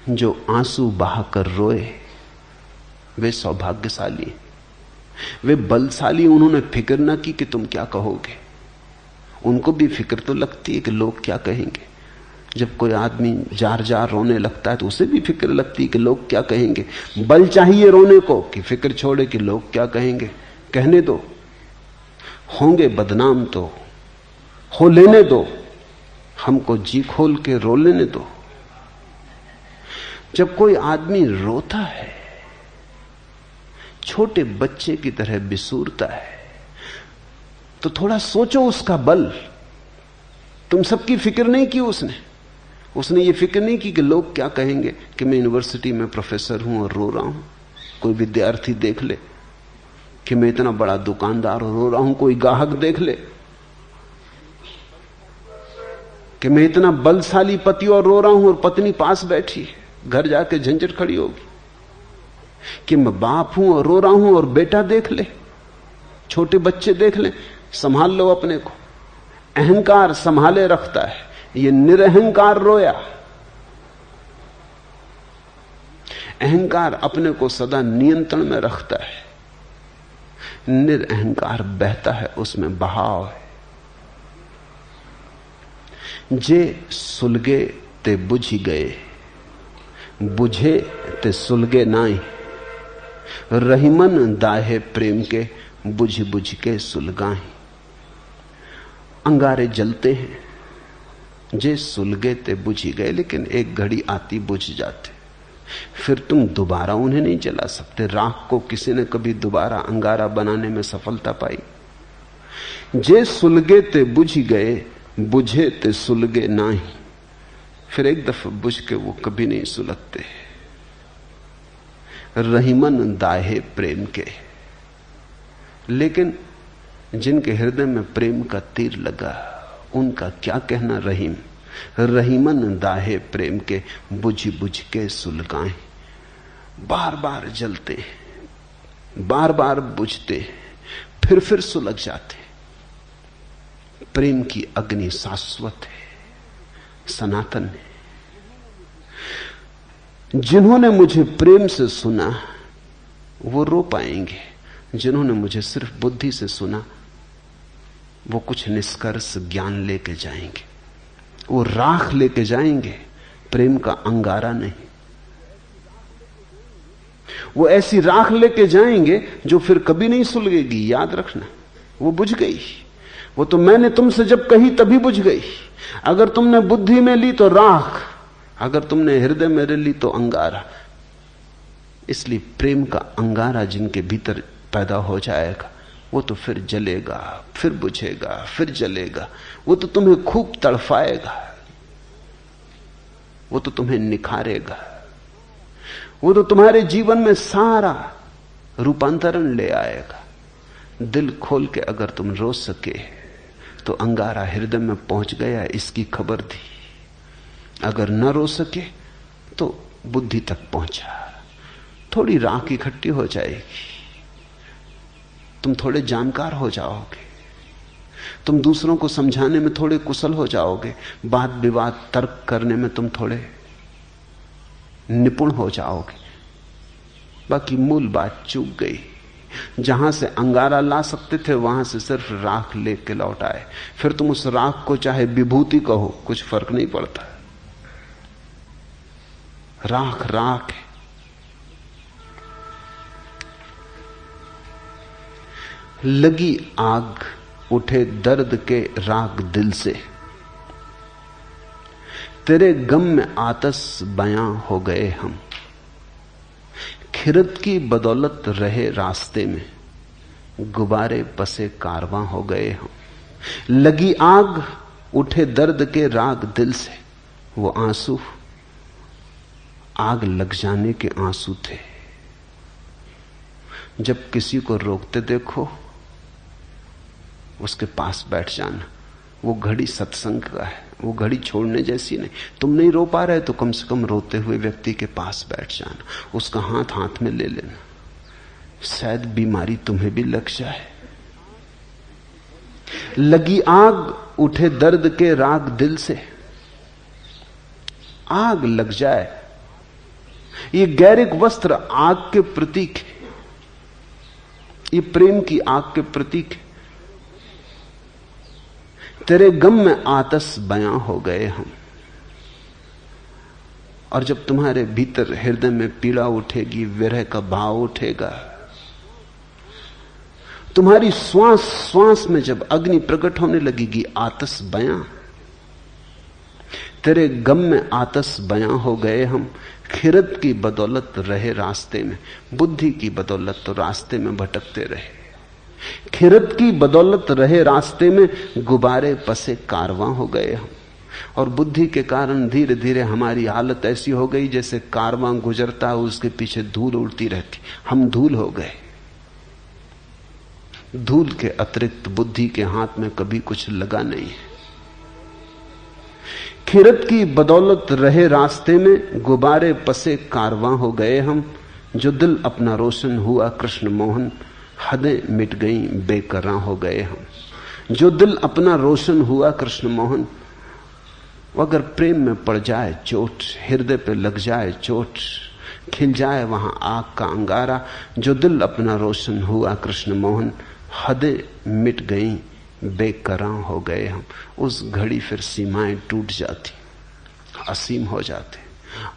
S1: जो आंसू बहाकर रोए वे सौभाग्यशाली, वे बलशाली। उन्होंने फिक्र ना की कि तुम क्या कहोगे। उनको भी फिक्र तो लगती है कि लोग क्या कहेंगे। जब कोई आदमी जार जार रोने लगता है तो उसे भी फिक्र लगती है कि लोग क्या कहेंगे। बल चाहिए रोने को कि फिक्र छोड़े कि लोग क्या कहेंगे। कहने दो, होंगे बदनाम तो हो लेने दो, हमको जी खोल के रो लेने दो। जब कोई आदमी रोता है, छोटे बच्चे की तरह बिसूरता है, तो थोड़ा सोचो उसका बल। तुम सबकी फिक्र नहीं की उसने ये फिक्र नहीं की कि लोग क्या कहेंगे कि मैं यूनिवर्सिटी में प्रोफेसर हूं और रो रहा हूं। कोई विद्यार्थी देख ले कि मैं इतना बड़ा दुकानदार और रो रहा हूं, कोई ग्राहक देख ले कि मैं इतना बलशाली पति और रो रहा हूं और पत्नी पास बैठी, घर जाके झंझट खड़ी होगी। कि मैं बाप हूं और रो रहा हूं और बेटा देख ले, छोटे बच्चे देख ले, संभाल लो अपने को। अहंकार संभाले रखता है, ये निरअहंकार रोया। अहंकार अपने को सदा नियंत्रण में रखता है, निरअहंकार बहता है, उसमें बहाव है। जे सुलगे ते बुझी गए, बुझे ते सुलगे नाई, रहीमन दाहे प्रेम के बुझ बुझ के सुलगाई। अंगारे जलते हैं, जे सुलगे ते बुझी गए, लेकिन एक घड़ी आती बुझ जाते, फिर तुम दोबारा उन्हें नहीं जला सकते। राख को किसी ने कभी दोबारा अंगारा बनाने में सफलता पाई? जे सुलगे ते बुझी गए, बुझे ते सुलगे नाही, फिर एक दफा बुझ के वो कभी नहीं सुलगते। रहीमन दाहे प्रेम के, लेकिन जिनके हृदय में प्रेम का तीर लगा उनका क्या कहना। रहीम, रहीमन दाहे प्रेम के बुझ बुझ के सुलगाएं। बार बार जलते, बार बार बुझते, फिर सुलग जाते। प्रेम की अग्नि शाश्वत है, सनातन है। जिन्होंने मुझे प्रेम से सुना वो रो पाएंगे, जिन्होंने मुझे सिर्फ बुद्धि से सुना वो कुछ निष्कर्ष ज्ञान लेके जाएंगे, वो राख लेके जाएंगे, प्रेम का अंगारा नहीं। वो ऐसी राख लेके जाएंगे जो फिर कभी नहीं सुलगेगी, याद रखना। वो बुझ गई, वो तो मैंने तुमसे जब कही तभी बुझ गई। अगर तुमने बुद्धि में ली तो राख, अगर तुमने हृदय में ली तो अंगारा। इसलिए प्रेम का अंगारा जिनके भीतर पैदा हो जाएगा वो तो फिर जलेगा, फिर बुझेगा, फिर जलेगा। वो तो तुम्हें खूब तड़फाएगा, वो तो तुम्हें निखारेगा, वो तो तुम्हारे जीवन में सारा रूपांतरण ले आएगा। दिल खोल के अगर तुम रो सके तो अंगारा हृदय में पहुंच गया इसकी खबर दी। अगर न रो सके तो बुद्धि तक पहुंचा। थोड़ी राख इकट्ठी हो जाएगी, तुम थोड़े जानकार हो जाओगे, तुम दूसरों को समझाने में थोड़े कुशल हो जाओगे, वाद विवाद तर्क करने में तुम थोड़े निपुण हो जाओगे। बाकी मूल बात चूक गई। जहां से अंगारा ला सकते थे वहां से सिर्फ राख लेके लौट आए। फिर तुम उस राख को चाहे विभूति कहो, कुछ फर्क नहीं पड़ता। राख राख है। लगी आग उठे दर्द के राग दिल से, तेरे गम में आतश बयां हो गए हम। खिरत की बदौलत रहे रास्ते में, गुब्बारे पसे कारवां हो गए हम। लगी आग उठे दर्द के राग दिल से, वो आंसू आग लग जाने के आंसू थे। जब किसी को रोकते देखो उसके पास बैठ जाना। वो घड़ी सत्संग का है, वो घड़ी छोड़ने जैसी नहीं। तुम नहीं रो पा रहे तो कम से कम रोते हुए व्यक्ति के पास बैठ जाना, उसका हाथ हाथ में ले लेना। शायद बीमारी तुम्हें भी लग जाए। लगी आग उठे दर्द के राग दिल से, आग लग जाए। ये गैरिक वस्त्र आग के प्रतीक है, ये प्रेम की आग के प्रतीक है। तेरे गम में आतश बयां हो गए हम। और जब तुम्हारे भीतर हृदय में पीड़ा उठेगी, विरह का भाव उठेगा, तुम्हारी श्वास श्वास में जब अग्नि प्रकट होने लगेगी, आतश बयां। तेरे गम में आतश बयां हो गए हम। खिरत की बदौलत रहे रास्ते में, बुद्धि की बदौलत तो रास्ते में भटकते रहे। खिरत की बदौलत रहे रास्ते में, गुब्बारे पसे कारवां हो गए हम। और बुद्धि के कारण धीरे धीरे हमारी हालत ऐसी हो गई जैसे कारवां गुजरता है, उसके पीछे धूल उड़ती रहती। हम धूल हो गए। धूल के अतिरिक्त बुद्धि के हाथ में कभी कुछ लगा नहीं है। खिरत की बदौलत रहे रास्ते में, गुब्बारे पसे कारवां हो गए हम। जो दिल अपना रोशन हुआ कृष्ण मोहन, हदें मिट गई बेकरां हो गए हम। जो दिल अपना रोशन हुआ कृष्ण मोहन, अगर प्रेम में पड़ जाए चोट, हृदय पे लग जाए चोट, खिल जाए वहां आग का अंगारा। जो दिल अपना रोशन हुआ कृष्ण मोहन, हदें मिट गई बेकरां हो गए हम। उस घड़ी फिर सीमाएं टूट जाती, असीम हो जाते।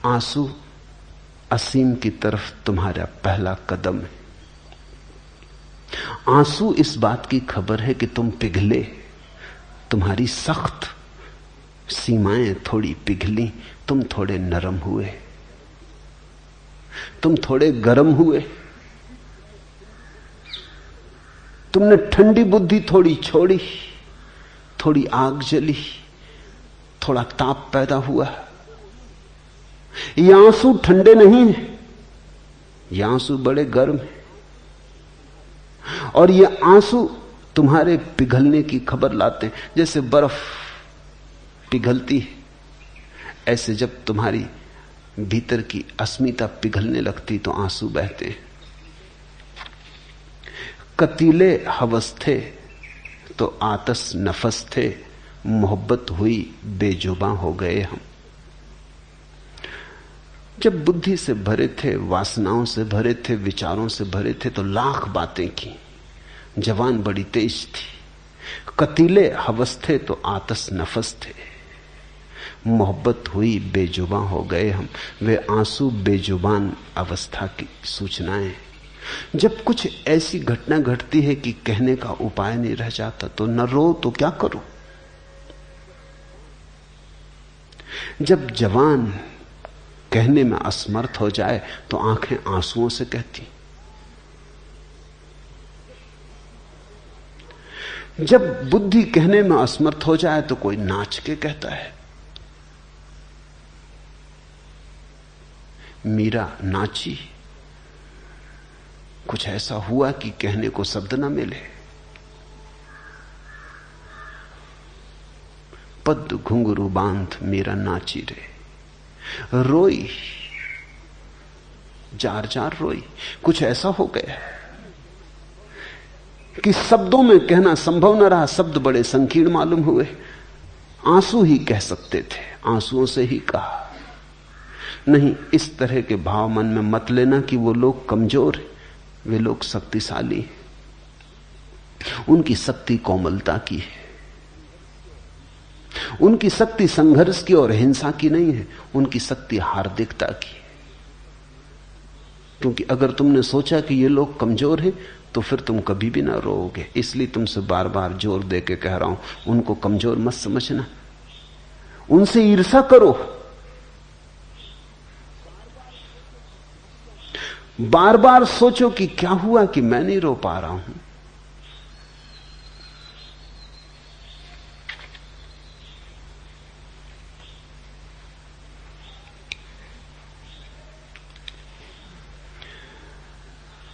S1: आंसू असीम की तरफ तुम्हारा पहला कदम है। आंसू इस बात की खबर है कि तुम पिघले, तुम्हारी सख्त सीमाएं थोड़ी पिघली, तुम थोड़े नरम हुए, तुम थोड़े गर्म हुए, तुमने ठंडी बुद्धि थोड़ी छोड़ी, थोड़ी आग जली, थोड़ा ताप पैदा हुआ। ये आंसू ठंडे नहीं है, ये आंसू बड़े गर्म है। और ये आंसू तुम्हारे पिघलने की खबर लाते हैं। जैसे बर्फ पिघलती है, ऐसे जब तुम्हारी भीतर की अस्मिता पिघलने लगती तो आंसू बहते हैं। कतीले हवस थे तो आतश नफस थे, मोहब्बत हुई बेजुबां हो गए हम। जब बुद्धि से भरे थे, वासनाओं से भरे थे, विचारों से भरे थे तो लाख बातें की। जवान बड़ी तेज थी। कतीले हवस थे तो आतश नफस थे, मोहब्बत हुई बेजुबान हो गए हम। वे आंसू बेजुबान अवस्था की सूचनाएं। जब कुछ ऐसी घटना घटती है कि कहने का उपाय नहीं रह जाता तो न रो तो क्या करो। जब जवान कहने में असमर्थ हो जाए तो आंखें आंसुओं से कहती। जब बुद्धि कहने में असमर्थ हो जाए तो कोई नाच के कहता है। मीरा नाची, कुछ ऐसा हुआ कि कहने को शब्द न मिले। पद्म घुंघरू बांध मीरा नाची रे, रोई, जार जार रोई। कुछ ऐसा हो गया कि शब्दों में कहना संभव न रहा। शब्द बड़े संकीर्ण मालूम हुए। आंसू ही कह सकते थे, आंसुओं से ही कहा। नहीं, इस तरह के भाव मन में मत लेना कि वो लोग कमजोर हैं। वे लोग शक्तिशाली हैं। उनकी शक्ति कोमलता की है। उनकी शक्ति संघर्ष की और हिंसा की नहीं है। उनकी शक्ति हार्दिकता की है। क्योंकि अगर तुमने सोचा कि ये लोग कमजोर हैं तो फिर तुम कभी भी ना रोओगे। इसलिए तुमसे बार बार जोर दे के कह रहा हूं, उनको कमजोर मत समझना, उनसे ईर्ष्या करो। बार बार सोचो कि क्या हुआ कि मैं नहीं रो पा रहा हूं।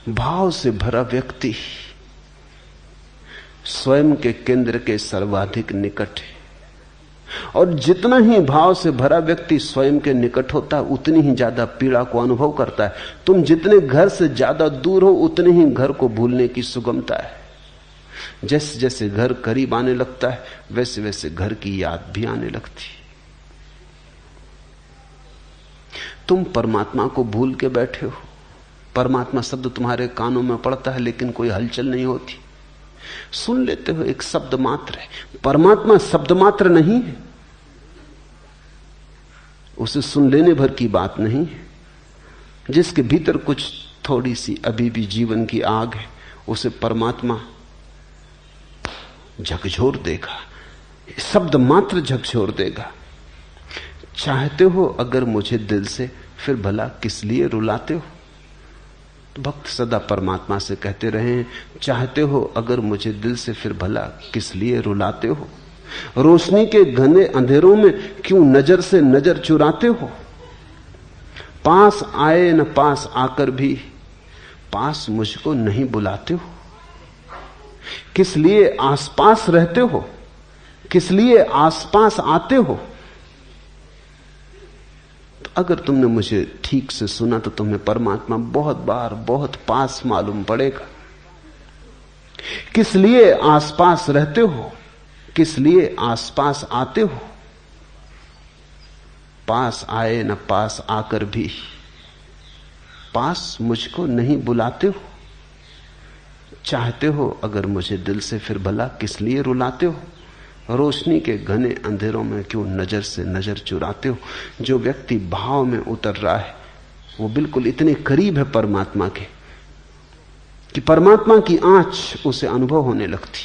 S1: भाव से भरा व्यक्ति स्वयं के केंद्र के सर्वाधिक निकट है। और जितना ही भाव से भरा व्यक्ति स्वयं के निकट होता है उतनी ही ज्यादा पीड़ा को अनुभव करता है। तुम जितने घर से ज्यादा दूर हो उतने ही घर को भूलने की सुगमता है। जैसे जैसे घर करीब आने लगता है वैसे वैसे घर की याद भी आने लगती। तुम परमात्मा को भूल के बैठे हो। परमात्मा शब्द तुम्हारे कानों में पड़ता है लेकिन कोई हलचल नहीं होती। सुन लेते हो, एक शब्द मात्र है। परमात्मा शब्द मात्र नहीं है। उसे सुन लेने भर की बात नहीं है। जिसके भीतर कुछ थोड़ी सी अभी भी जीवन की आग है उसे परमात्मा झकझोर देगा। शब्द मात्र झकझोर देगा। चाहते हो अगर मुझे दिल से, फिर भला किस लिए रुलाते हो। तो भक्त सदा परमात्मा से कहते रहे, चाहते हो अगर मुझे दिल से, फिर भला किस लिए रुलाते हो। रोशनी के घने अंधेरों में क्यों नजर से नजर चुराते हो। पास आए न पास आकर भी पास मुझको नहीं बुलाते हो। किस लिए आसपास रहते हो, किस लिए आसपास आते हो। तो अगर तुमने मुझे ठीक से सुना तो तुम्हें परमात्मा बहुत बार बहुत पास मालूम पड़ेगा। किस लिए आसपास रहते हो, किस लिए आसपास आते हो। पास आए न पास आकर भी पास मुझको नहीं बुलाते हो। चाहते हो अगर मुझे दिल से, फिर भला किस लिए रुलाते हो। रोशनी के घने अंधेरों में क्यों नजर से नजर चुराते हो। जो व्यक्ति भाव में उतर रहा है वो बिल्कुल इतने करीब है परमात्मा के कि परमात्मा की आंच उसे अनुभव होने लगती,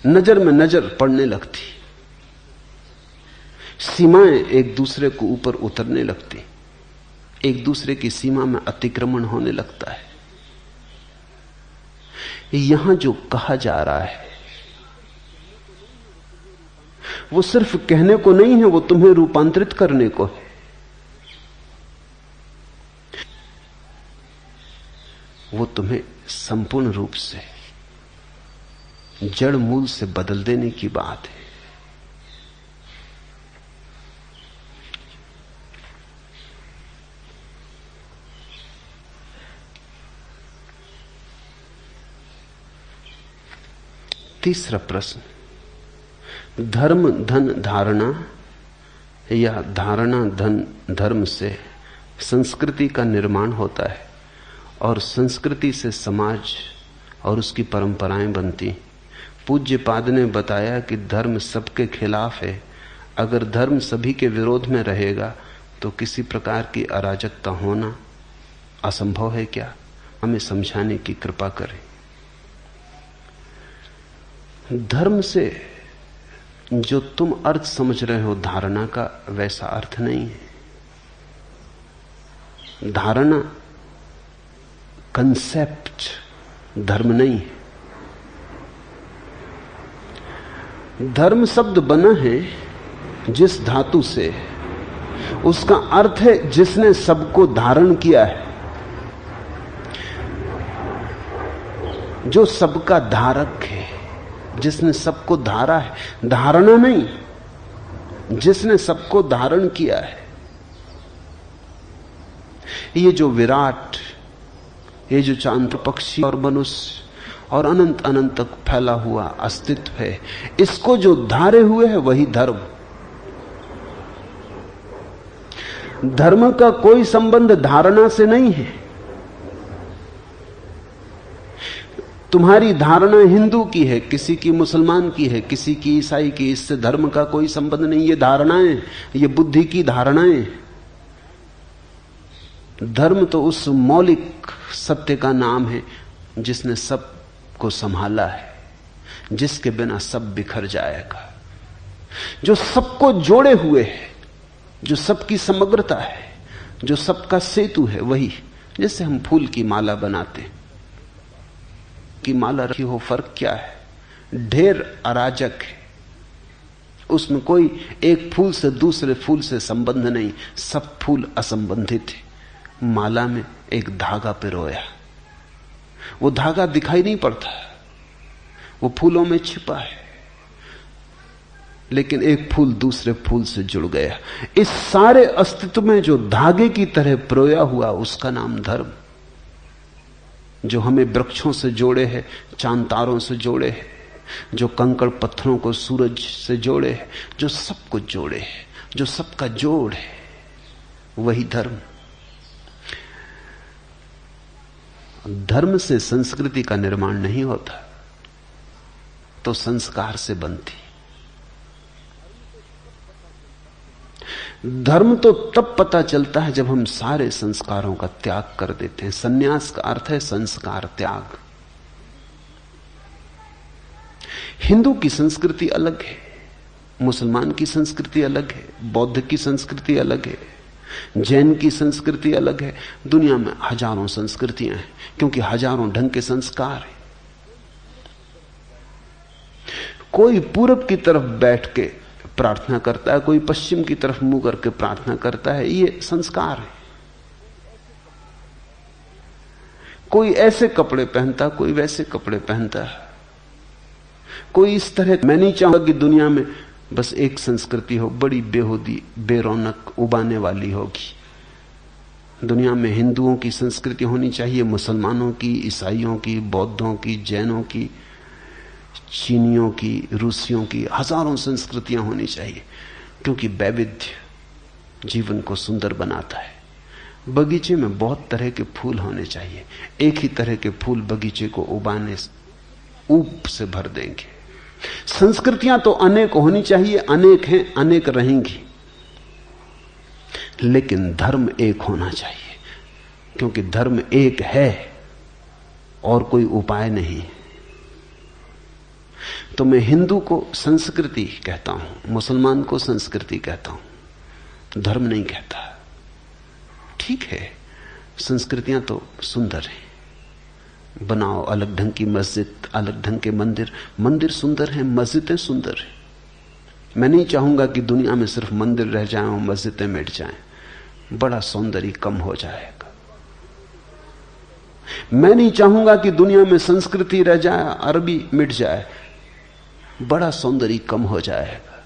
S1: नजर में नजर पड़ने लगती, सीमाएं एक दूसरे को ऊपर उतरने लगती, एक दूसरे की सीमा में अतिक्रमण होने लगता है। यहां जो कहा जा रहा है वो सिर्फ कहने को नहीं है, वो तुम्हें रूपांतरित करने को है। वो तुम्हें संपूर्ण रूप से जड़ मूल से बदल देने की बात है। तीसरा प्रश्न, धर्म धन धारणा या धारणा धन धर्म से संस्कृति का निर्माण होता है और संस्कृति से समाज और उसकी परंपराएं बनती। पूज्यपाद ने बताया कि धर्म सबके खिलाफ है। अगर धर्म सभी के विरोध में रहेगा तो किसी प्रकार की अराजकता होना असंभव है क्या? हमें समझाने की कृपा करें। धर्म से जो तुम अर्थ समझ रहे हो धारणा का, वैसा अर्थ नहीं है। धारणा कंसेप्ट धर्म नहीं है। धर्म शब्द बना है जिस धातु से, उसका अर्थ है जिसने सबको धारण किया है, जो सबका धारक है, जिसने सबको धारा है। धारणा नहीं, जिसने सबको धारण किया है। ये जो विराट, ये जो चांद पक्षी और मनुष्य और अनंत अनंत तक फैला हुआ अस्तित्व है, इसको जो धारे हुए है वही धर्म। धर्म का कोई संबंध धारणा से नहीं है। तुम्हारी धारणा हिंदू की है, किसी की मुसलमान की है, किसी की ईसाई की, इससे धर्म का कोई संबंध नहीं। ये धारणाएं, ये बुद्धि की धारणाएं। धर्म तो उस मौलिक सत्य का नाम है जिसने सब को संभाला है, जिसके बिना सब बिखर जाएगा, जो सबको जोड़े हुए है, जो सबकी समग्रता है, जो सबका सेतु है। वही, जैसे हम फूल की माला बनाते हैं, की माला रखी हो, फर्क क्या है? ढेर अराजक है, उसमें कोई एक फूल से दूसरे फूल से संबंध नहीं, सब फूल असंबंधित है। माला में एक धागा पिरोया, वो धागा दिखाई नहीं पड़ता, वो फूलों में छिपा है, लेकिन एक फूल दूसरे फूल से जुड़ गया। इस सारे अस्तित्व में जो धागे की तरह पिरोया हुआ, उसका नाम धर्म। जो हमें वृक्षों से जोड़े है, चांद तारों से जोड़े है, जो कंकड़ पत्थरों को सूरज से जोड़े है, जो सबको जोड़े है, जो सबका जोड़ है, वही धर्म। धर्म से संस्कृति का निर्माण नहीं होता, तो संस्कार से बनती। धर्म तो तब पता चलता है जब हम सारे संस्कारों का त्याग कर देते हैं। संन्यास का अर्थ है संस्कार त्याग। हिंदू की संस्कृति अलग है, मुसलमान की संस्कृति अलग है, बौद्ध की संस्कृति अलग है, जैन की संस्कृति अलग है। दुनिया में हजारों संस्कृतियां हैं, क्योंकि हजारों ढंग के संस्कार हैं। कोई पूरब की तरफ बैठ के प्रार्थना करता है, कोई पश्चिम की तरफ मुंह करके प्रार्थना करता है, ये संस्कार है। कोई ऐसे कपड़े पहनता, कोई वैसे कपड़े पहनता है, कोई इस तरह। मैं नहीं चाहूंगा कि दुनिया में बस एक संस्कृति हो, बड़ी बेहूदी, बेरौनक, उबाने वाली होगी। दुनिया में हिंदुओं की संस्कृति होनी चाहिए, मुसलमानों की, ईसाइयों की, बौद्धों की, जैनों की, चीनियों की, रूसियों की, हजारों संस्कृतियां होनी चाहिए, क्योंकि वैविध्य जीवन को सुंदर बनाता है। बगीचे में बहुत तरह के फूल होने चाहिए। एक ही तरह के फूल बगीचे को उबाने ऊप से भर देंगे। संस्कृतियां तो अनेक होनी चाहिए, अनेक हैं, अनेक रहेंगी, लेकिन धर्म एक होना चाहिए, क्योंकि धर्म एक है और कोई उपाय नहीं। तो मैं हिंदू को संस्कृति कहता हूं, मुसलमान को संस्कृति कहता हूं, धर्म नहीं कहता। ठीक है, संस्कृतियां तो सुंदर हैं, बनाओ अलग ढंग की मस्जिद, अलग ढंग के मंदिर। मंदिर सुंदर हैं, मस्जिदें सुंदर हैं। मैं नहीं चाहूंगा कि दुनिया में सिर्फ मंदिर रह जाएं और मस्जिदें मिट जाएं, बड़ा सौंदर्य कम हो जाएगा। मैं नहीं चाहूंगा कि दुनिया में संस्कृति रह जाए, अरबी मिट जाए, बड़ा सौंदर्य कम हो जाएगा।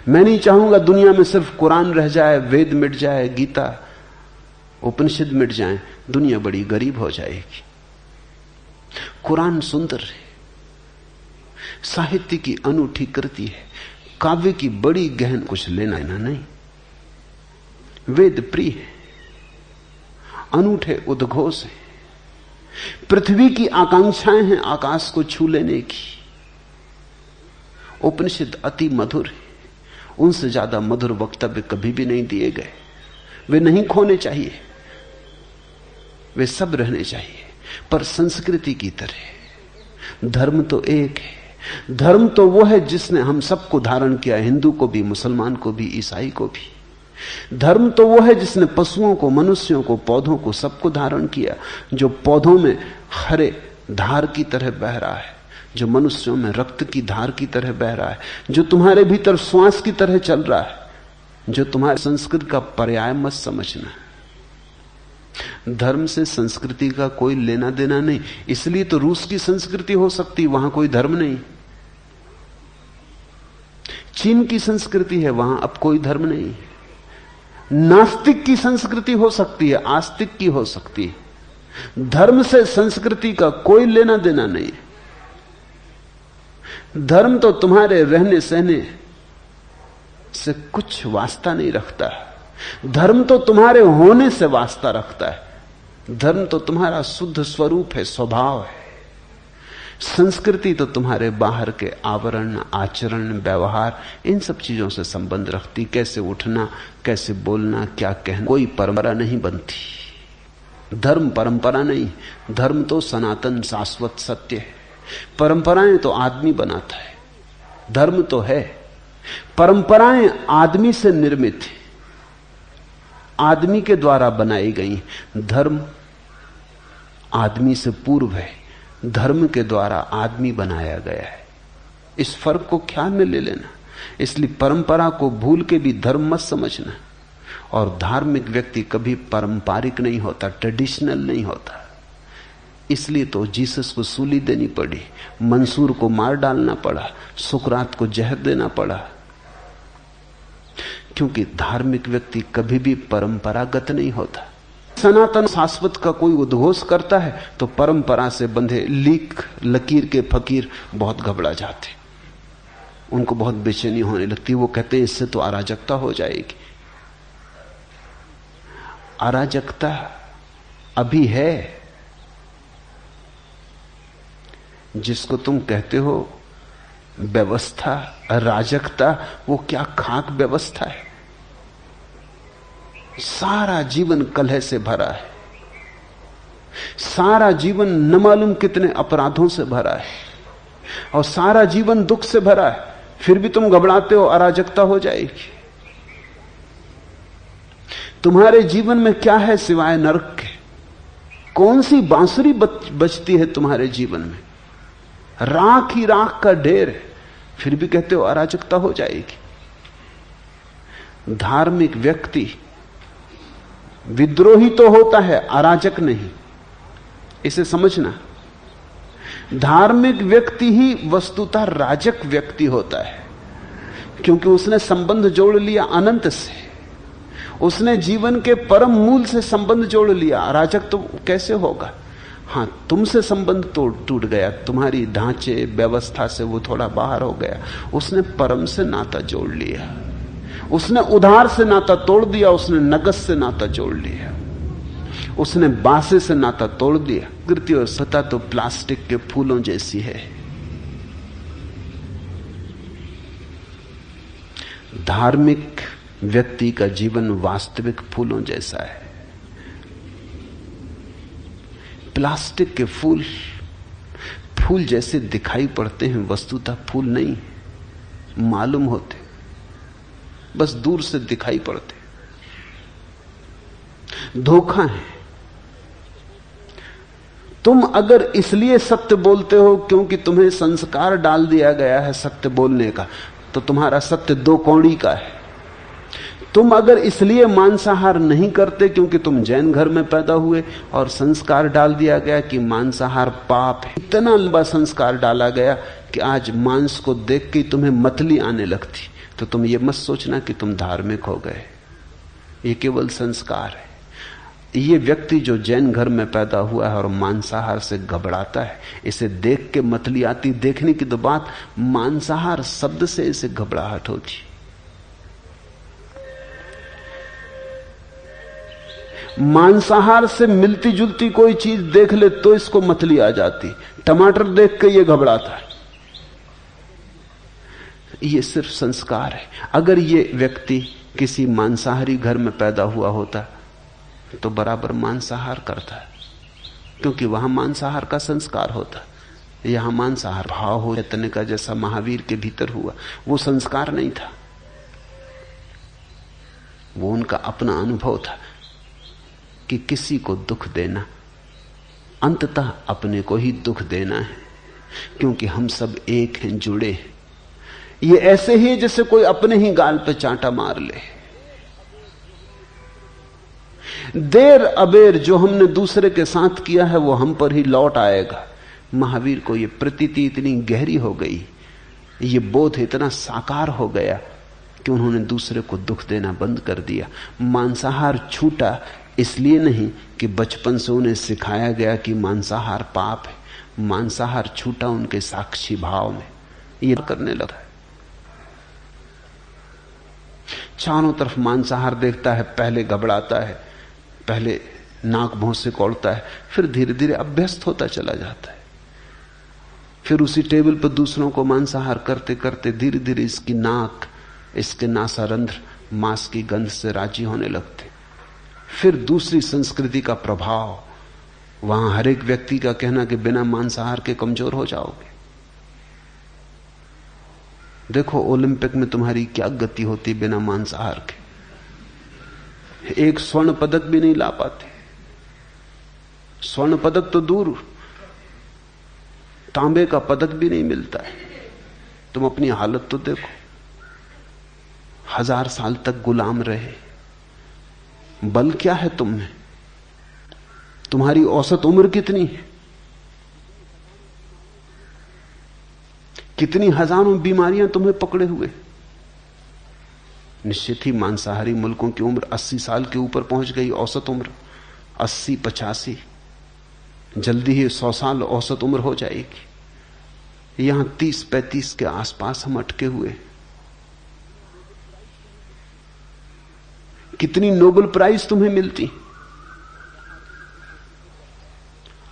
S1: मैं नहीं चाहूंगा दुनिया में सिर्फ कुरान रह जाए, वेद मिट जाए, गीता उपनिषद मिट जाए, दुनिया बड़ी गरीब हो जाएगी। कुरान सुंदर है, साहित्य की अनूठी कृति है, काव्य की बड़ी गहन, कुछ लेना ना नहीं। वेद प्रिय है, अनूठे उद्घोष है, पृथ्वी की आकांक्षाएं हैं आकाश को छू लेने की। उपनिषद अति मधुर है, उनसे ज्यादा मधुर वक्तव्य कभी भी नहीं दिए गए। वे नहीं खोने चाहिए, वे सब रहने चाहिए, पर संस्कृति की तरह। धर्म तो एक है, धर्म तो वो है जिसने हम सबको धारण किया, हिंदू को भी, मुसलमान को भी, ईसाई को भी। धर्म तो वो है जिसने पशुओं को, मनुष्यों को, पौधों को, सबको धारण किया। जो पौधों में हरे धार की तरह बह रहा है, जो मनुष्यों में रक्त की धार की तरह बह रहा है, जो तुम्हारे भीतर श्वास की तरह चल रहा है, जो तुम्हारे संस्कृति का पर्याय मत समझना। धर्म से संस्कृति का कोई लेना देना नहीं। इसलिए तो रूस की संस्कृति हो सकती, वहां कोई धर्म नहीं। चीन की संस्कृति है, वहां अब कोई धर्म नहीं। नास्तिक की संस्कृति हो सकती है, आस्तिक की हो सकती है। धर्म से संस्कृति का कोई लेना देना नहीं। धर्म तो तुम्हारे रहने सहने से कुछ वास्ता नहीं रखता। धर्म तो तुम्हारे होने से वास्ता रखता है। धर्म तो तुम्हारा शुद्ध स्वरूप है, स्वभाव है। संस्कृति तो तुम्हारे बाहर के आवरण, आचरण, व्यवहार, इन सब चीजों से संबंध रखती। कैसे उठना, कैसे बोलना, क्या कहना, कोई परंपरा नहीं बनती। धर्म परंपरा नहीं, धर्म तो सनातन शाश्वत सत्य है। परंपराएं तो आदमी बनाता है, धर्म तो है। परंपराएं आदमी से निर्मित है, आदमी के द्वारा बनाई गई। धर्म आदमी से पूर्व है, धर्म के द्वारा आदमी बनाया गया है। इस फर्क को ख्याल में ले लेना। इसलिए परंपरा को भूल के भी धर्म मत समझना। और धार्मिक व्यक्ति कभी पारंपरिक नहीं होता, ट्रेडिशनल नहीं होता। इसलिए तो जीसस को सूली देनी पड़ी, मंसूर को मार डालना पड़ा, सुकरात को जहर देना पड़ा, क्योंकि धार्मिक व्यक्ति कभी भी परंपरागत नहीं होता। सनातन शाश्वत का कोई उद्घोष करता है तो परंपरा से बंधे लीक लकीर के फकीर बहुत घबरा जाते, उनको बहुत बेचैनी होने लगती। वो कहते हैं इससे तो अराजकता हो जाएगी। अराजकता अभी है। जिसको तुम कहते हो व्यवस्था, अराजकता, वो क्या खाक व्यवस्था है। सारा जीवन कलह से भरा है, सारा जीवन न मालूम कितने अपराधों से भरा है, और सारा जीवन दुख से भरा है। फिर भी तुम घबराते हो अराजकता हो जाएगी। तुम्हारे जीवन में क्या है सिवाय नरक के? कौन सी बांसुरी बजती है तुम्हारे जीवन में? राख ही राख का ढेर है, फिर भी कहते हो अराजकता हो जाएगी। धार्मिक व्यक्ति विद्रोही तो होता है, अराजक नहीं। इसे समझना। धार्मिक व्यक्ति ही वस्तुतः राजक व्यक्ति होता है, क्योंकि उसने संबंध जोड़ लिया अनंत से, उसने जीवन के परम मूल से संबंध जोड़ लिया। अराजक तो कैसे होगा? हां, तुमसे संबंध टूट गया, तुम्हारी ढांचे व्यवस्था से वो थोड़ा बाहर हो गया। उसने परम से नाता जोड़ लिया, उसने उधार से नाता तोड़ दिया, उसने नगद से नाता जोड़ लिया, उसने बासे से नाता तोड़ दिया। कृति और सत्ता तो प्लास्टिक के फूलों जैसी है। धार्मिक व्यक्ति का जीवन वास्तविक फूलों जैसा है। प्लास्टिक के फूल फूल जैसे दिखाई पड़ते हैं, वस्तुतः फूल नहीं मालूम होते, बस दूर से दिखाई पड़ते। धोखा है। तुम अगर इसलिए सत्य बोलते हो क्योंकि तुम्हें संस्कार डाल दिया गया है सत्य बोलने का, तो तुम्हारा सत्य दो कौड़ी का है। तुम अगर इसलिए मांसाहार नहीं करते क्योंकि तुम जैन घर में पैदा हुए और संस्कार डाल दिया गया कि मांसाहार पाप है, इतना लंबा संस्कार डाला गया कि आज मांस को देख के तुम्हें मतली आने लगती, तो तुम ये मत सोचना कि तुम धार्मिक हो गए। ये केवल संस्कार है। ये व्यक्ति जो जैन घर में पैदा हुआ है और मांसाहार से घबराता है, इसे देख के मतली आती। देखने की तो बात, मांसाहार शब्द से इसे घबराहट होती। मांसाहार से मिलती जुलती कोई चीज देख ले तो इसको मतली आ जाती। टमाटर देख के ये घबराता है, ये सिर्फ संस्कार है। अगर ये व्यक्ति किसी मांसाहारी घर में पैदा हुआ होता तो बराबर मांसाहार करता है, क्योंकि वहां मांसाहार का संस्कार होता। यहां मांसाहार भाव हो चैतन्य का जैसा महावीर के भीतर हुआ, वो संस्कार नहीं था, वो उनका अपना अनुभव था कि किसी को दुख देना अंततः अपने को ही दुख देना है, क्योंकि हम सब एक हैं, जुड़े हैं। ये ऐसे ही जैसे कोई अपने ही गाल पे चांटा मार ले। देर अबेर जो हमने दूसरे के साथ किया है वो हम पर ही लौट आएगा। महावीर को ये प्रतीति इतनी गहरी हो गई, ये बोध इतना साकार हो गया कि उन्होंने दूसरे को दुख देना बंद कर दिया। मांसाहार छूटा इसलिए नहीं कि बचपन से उन्हें सिखाया गया कि मांसाहार पाप है। मांसाहार छूटा उनके साक्षी भाव में, ये करने लगा। चारों तरफ मांसाहार देखता है, पहले घबराता है, पहले नाक भौं से कौड़ता है, फिर धीरे धीरे अभ्यस्त होता चला जाता है। फिर उसी टेबल पर दूसरों को मांसाहार करते करते धीरे धीरे इसकी नाक, इसके नासारंध्र मांस की गंध से राजी होने लगते। फिर दूसरी संस्कृति का प्रभाव, वहां हर एक व्यक्ति का कहना कि बिना मांसाहार के कमजोर हो जाओगे। देखो ओलंपिक में तुम्हारी क्या गति होती बिना मांसाहार के, एक स्वर्ण पदक भी नहीं ला पाते। स्वर्ण पदक तो दूर, तांबे का पदक भी नहीं मिलता है। तुम अपनी हालत तो देखो, 1000 साल तक गुलाम रहे। बल क्या है तुम में? तुम्हारी औसत उम्र कितनी है? कितनी हजारों बीमारियां तुम्हें पकड़े हुए। निश्चित ही मांसाहारी मुल्कों की उम्र 80 साल के ऊपर पहुंच गई। औसत उम्र 80-85, जल्दी ही 100 साल औसत उम्र हो जाएगी। यहां 30-35 के आसपास हम अटके हुए। कितनी नोबेल प्राइज तुम्हें मिलती।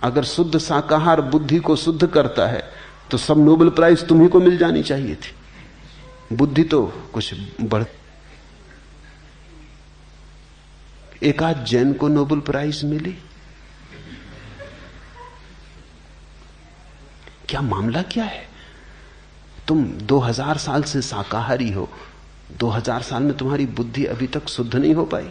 S1: अगर शुद्ध शाकाहार बुद्धि को शुद्ध करता है तो सब नोबेल प्राइज तुम्ही को मिल जानी चाहिए थी। बुद्धि तो कुछ बढ़, एक आध जैन को नोबेल प्राइज मिली। क्या मामला क्या है? तुम 2000 साल से शाकाहारी हो, 2000 साल में तुम्हारी बुद्धि अभी तक शुद्ध नहीं हो पाई।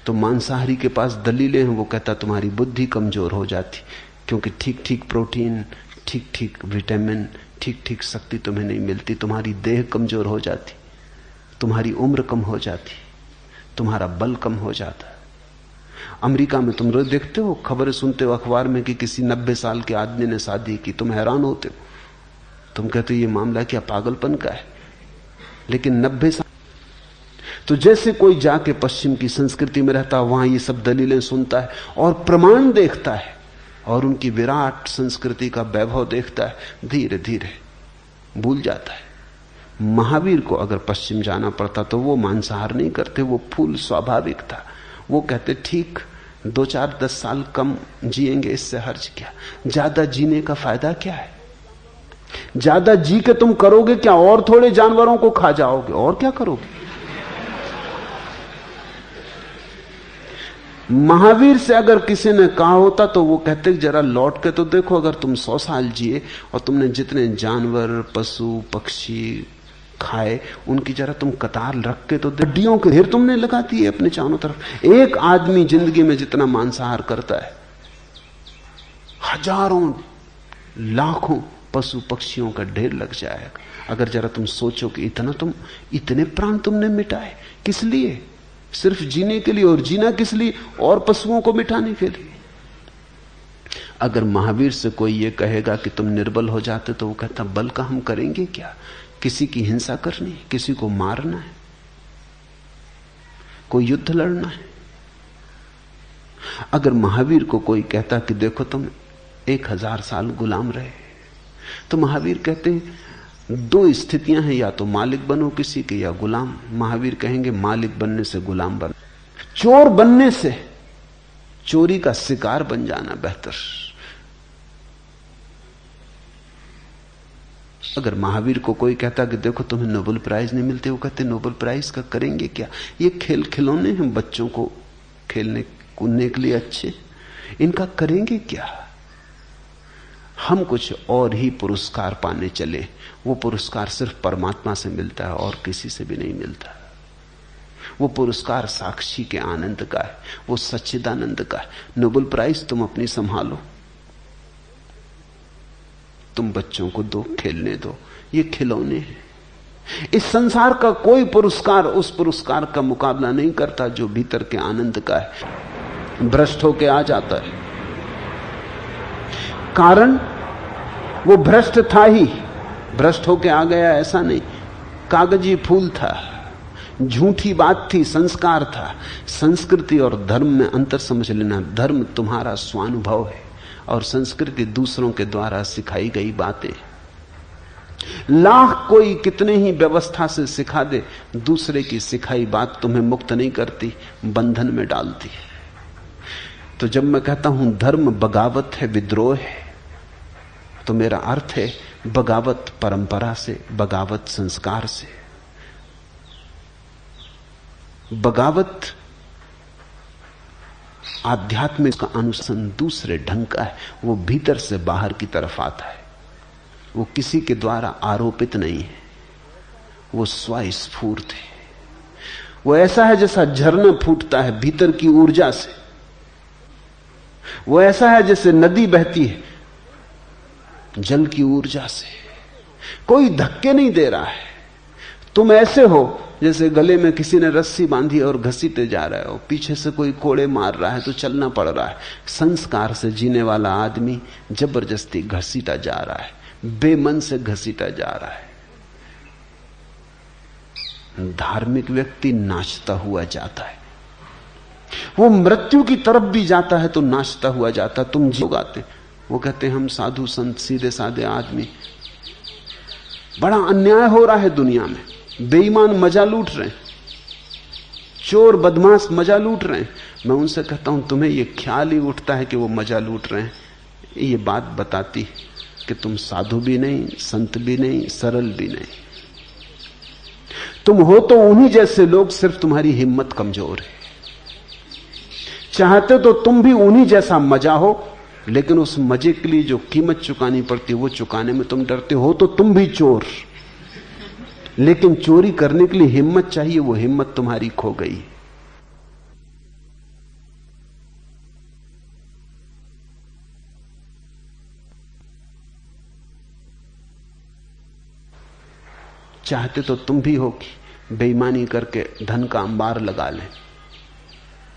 S1: तो मांसाहारी के पास दलीलें हैं, वो कहता तुम्हारी बुद्धि कमजोर हो जाती, क्योंकि ठीक ठीक प्रोटीन, ठीक ठीक विटामिन, ठीक ठीक शक्ति तुम्हें नहीं मिलती। तुम्हारी देह कमजोर हो जाती, तुम्हारी उम्र कम हो जाती, तुम्हारा बल कम हो जाता। अमेरिका में तुम रोज देखते हो, खबरें सुनते हो अखबार में कि किसी 90 साल के आदमी ने शादी की। तुम हैरान होते हो, तुम कहते हो ये मामला क्या पागलपन का है। लेकिन 90 साल तो जैसे कोई जाके पश्चिम की संस्कृति में रहता, वहां ये सब दलीलें सुनता है और प्रमाण देखता है और उनकी विराट संस्कृति का वैभव देखता है, धीरे धीरे भूल जाता है। महावीर को अगर पश्चिम जाना पड़ता तो वो मांसाहार नहीं करते, वो फूल स्वाभाविक था। वो कहते ठीक 2-4-10 साल कम जिएंगे, इससे हर्ज क्या, ज्यादा जीने का फायदा क्या है। ज्यादा जी के तुम करोगे क्या? और थोड़े जानवरों को खा जाओगे, और क्या करोगे। महावीर से अगर किसी ने कहा होता तो वो कहते जरा लौट के तो देखो, अगर तुम 100 साल जिए और तुमने जितने जानवर, पशु, पक्षी खाए उनकी जरा तुम कतार रख के तो हड्डियों के ढेर तुमने लगा दिए अपने चारों तरफ। एक आदमी जिंदगी में जितना मांसाहार करता है, हजारों लाखों पशु पक्षियों का ढेर लग जाएगा। अगर जरा तुम सोचो कि इतने प्राण तुमने मिटाए, किस लिए? सिर्फ जीने के लिए। और जीना किस लिए? और पशुओं को मिटाने के लिए। अगर महावीर से कोई ये कहेगा कि तुम निर्बल हो जाते, तो वो कहता बल का हम करेंगे क्या? किसी की हिंसा करनी, किसी को मारना है, कोई युद्ध लड़ना है। अगर महावीर को कोई कहता कि देखो तुम 1000 साल गुलाम रहे, तो महावीर कहते 2 स्थितियां हैं, या तो मालिक बनो किसी के या गुलाम। महावीर कहेंगे मालिक बनने से गुलाम बन, चोर बनने से चोरी का शिकार बन जाना बेहतर। अगर महावीर को कोई कहता कि देखो तुम्हें नोबेल प्राइज नहीं मिलते, वो कहते नोबेल प्राइज का करेंगे क्या, ये खेल खिलौने हैं बच्चों को खेलने कूदने के लिए अच्छे, इनका करेंगे क्या। हम कुछ और ही पुरस्कार पाने चले, वो पुरस्कार सिर्फ परमात्मा से मिलता है और किसी से भी नहीं मिलता। वो पुरस्कार साक्षी के आनंद का है, वो सच्चिदानंद का है। नोबेल प्राइज तुम अपनी संभालो, तुम बच्चों को दो, खेलने दो, ये खिलौने हैं। इस संसार का कोई पुरस्कार उस पुरस्कार का मुकाबला नहीं करता जो भीतर के आनंद का है। भ्रष्ट होके आ जाता है, कारण वो भ्रष्ट था ही, भ्रष्ट होके आ गया ऐसा नहीं। कागजी फूल था, झूठी बात थी, संस्कार था। संस्कृति और धर्म में अंतर समझ लेना। धर्म तुम्हारा स्वानुभव है और संस्कृति दूसरों के द्वारा सिखाई गई बातें। लाख कोई कितने ही व्यवस्था से सिखा दे, दूसरे की सिखाई बात तुम्हें मुक्त नहीं करती, बंधन में डालती। तो जब मैं कहता हूं धर्म बगावत है, विद्रोह है, तो मेरा अर्थ है बगावत परंपरा से, बगावत संस्कार से। बगावत आध्यात्मिक का अनुशासन दूसरे ढंग का है, वो भीतर से बाहर की तरफ आता है, वो किसी के द्वारा आरोपित नहीं है, वो स्वस्फूर्त है। वो ऐसा है जैसा झरना फूटता है भीतर की ऊर्जा से, वो ऐसा है जैसे नदी बहती है जल की ऊर्जा से, कोई धक्के नहीं दे रहा है। तुम ऐसे हो जैसे गले में किसी ने रस्सी बांधी और घसीटे जा रहे हो, पीछे से कोई कोड़े मार रहा है तो चलना पड़ रहा है। संस्कार से जीने वाला आदमी जबरदस्ती घसीटा जा रहा है, बेमन से घसीटा जा रहा है। धार्मिक व्यक्ति नाचता हुआ जाता है, वो मृत्यु की तरफ भी जाता है तो नाचता हुआ जाता। तुम जी गाते, वो कहते हम साधु संत सीधे साधे आदमी, बड़ा अन्याय हो रहा है दुनिया में, बेईमान मजा लूट रहे हैं, चोर बदमाश मजा लूट रहे हैं। मैं उनसे कहता हूं तुम्हें यह ख्याल ही उठता है कि वो मजा लूट रहे हैं, ये बात बताती कि तुम साधु भी नहीं, संत भी नहीं, सरल भी नहीं। तुम हो तो उन्हीं जैसे लोग, सिर्फ तुम्हारी हिम्मत कमजोर है। चाहते तो तुम भी उन्हीं जैसा मजा हो, लेकिन उस मजे के लिए जो कीमत चुकानी पड़ती है वो चुकाने में तुम डरते हो। तो तुम भी चोर, लेकिन चोरी करने के लिए हिम्मत चाहिए, वो हिम्मत तुम्हारी खो गई। चाहते तो तुम भी हो कि बेईमानी करके धन का अंबार लगा लें,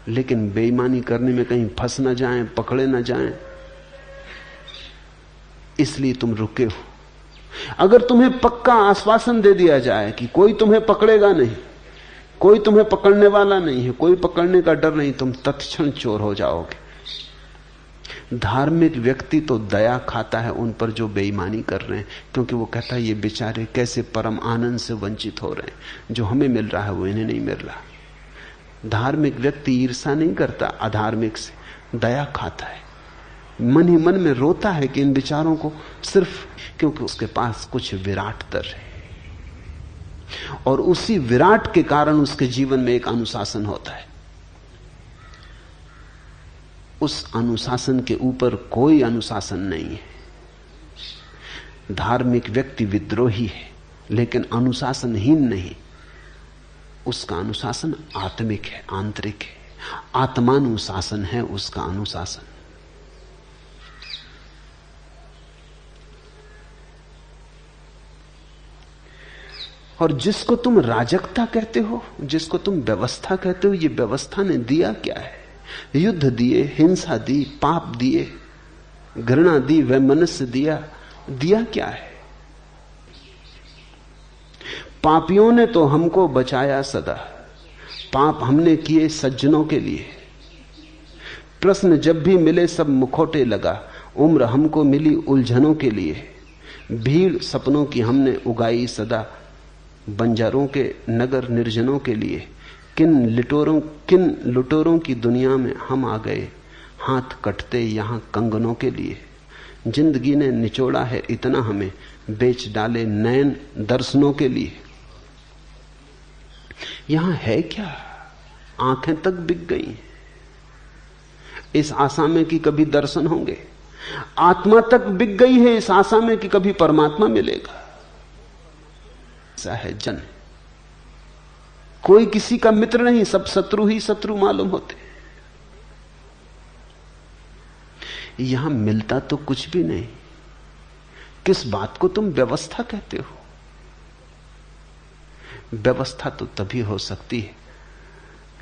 S1: लेकिन बेईमानी करने में कहीं फंस ना जाएं, पकड़े ना जाएं, इसलिए तुम रुके हो। अगर तुम्हें पक्का आश्वासन दे दिया जाए कि कोई तुम्हें पकड़ेगा नहीं, कोई तुम्हें पकड़ने वाला नहीं है, कोई पकड़ने का डर नहीं, तुम तत्क्षण चोर हो जाओगे। धार्मिक व्यक्ति तो दया खाता है उन पर जो बेईमानी कर रहे हैं, क्योंकि वो कहता है ये बेचारे कैसे परम आनंद से वंचित हो रहे हैं, जो हमें मिल रहा है वो इन्हें नहीं मिल रहा। धार्मिक व्यक्ति ईर्ष्या नहीं करता अधार्मिक से, दया खाता है, मन ही मन में रोता है कि इन विचारों को, सिर्फ क्योंकि उसके पास कुछ विराट तर है, और उसी विराट के कारण उसके जीवन में एक अनुशासन होता है। उस अनुशासन के ऊपर कोई अनुशासन नहीं है। धार्मिक व्यक्ति विद्रोही है, लेकिन अनुशासनहीन नहीं। उसका अनुशासन आत्मिक है, आंतरिक है, आत्मानुशासन है उसका अनुशासन। और जिसको तुम राजकता कहते हो, जिसको तुम व्यवस्था कहते हो, ये व्यवस्था ने दिया क्या है? युद्ध दिए, हिंसा दी, पाप दिए, घृणा दी, वैमनस्य दिया क्या है? पापियों ने तो हमको बचाया सदा, पाप हमने किए सज्जनों के लिए। प्रश्न जब भी मिले सब मुखौटे लगा, उम्र हमको मिली उलझनों के लिए। भीड़ सपनों की हमने उगाई सदा, बंजारों के नगर निर्जनों के लिए। किन लुटोरों की दुनिया में हम आ गए, हाथ कटते यहां कंगनों के लिए। जिंदगी ने निचोड़ा है इतना हमें, बेच डाले नयन दर्शनों के लिए। यहां है क्या? आंखें तक बिक गई इस आशा में कि कभी दर्शन होंगे। आत्मा तक बिक गई है इस आशा में कि कभी परमात्मा मिलेगा। ऐसा है जन, कोई किसी का मित्र नहीं, सब शत्रु ही शत्रु मालूम होते। यहां मिलता तो कुछ भी नहीं। किस बात को तुम व्यवस्था कहते हो? व्यवस्था तो तभी हो सकती है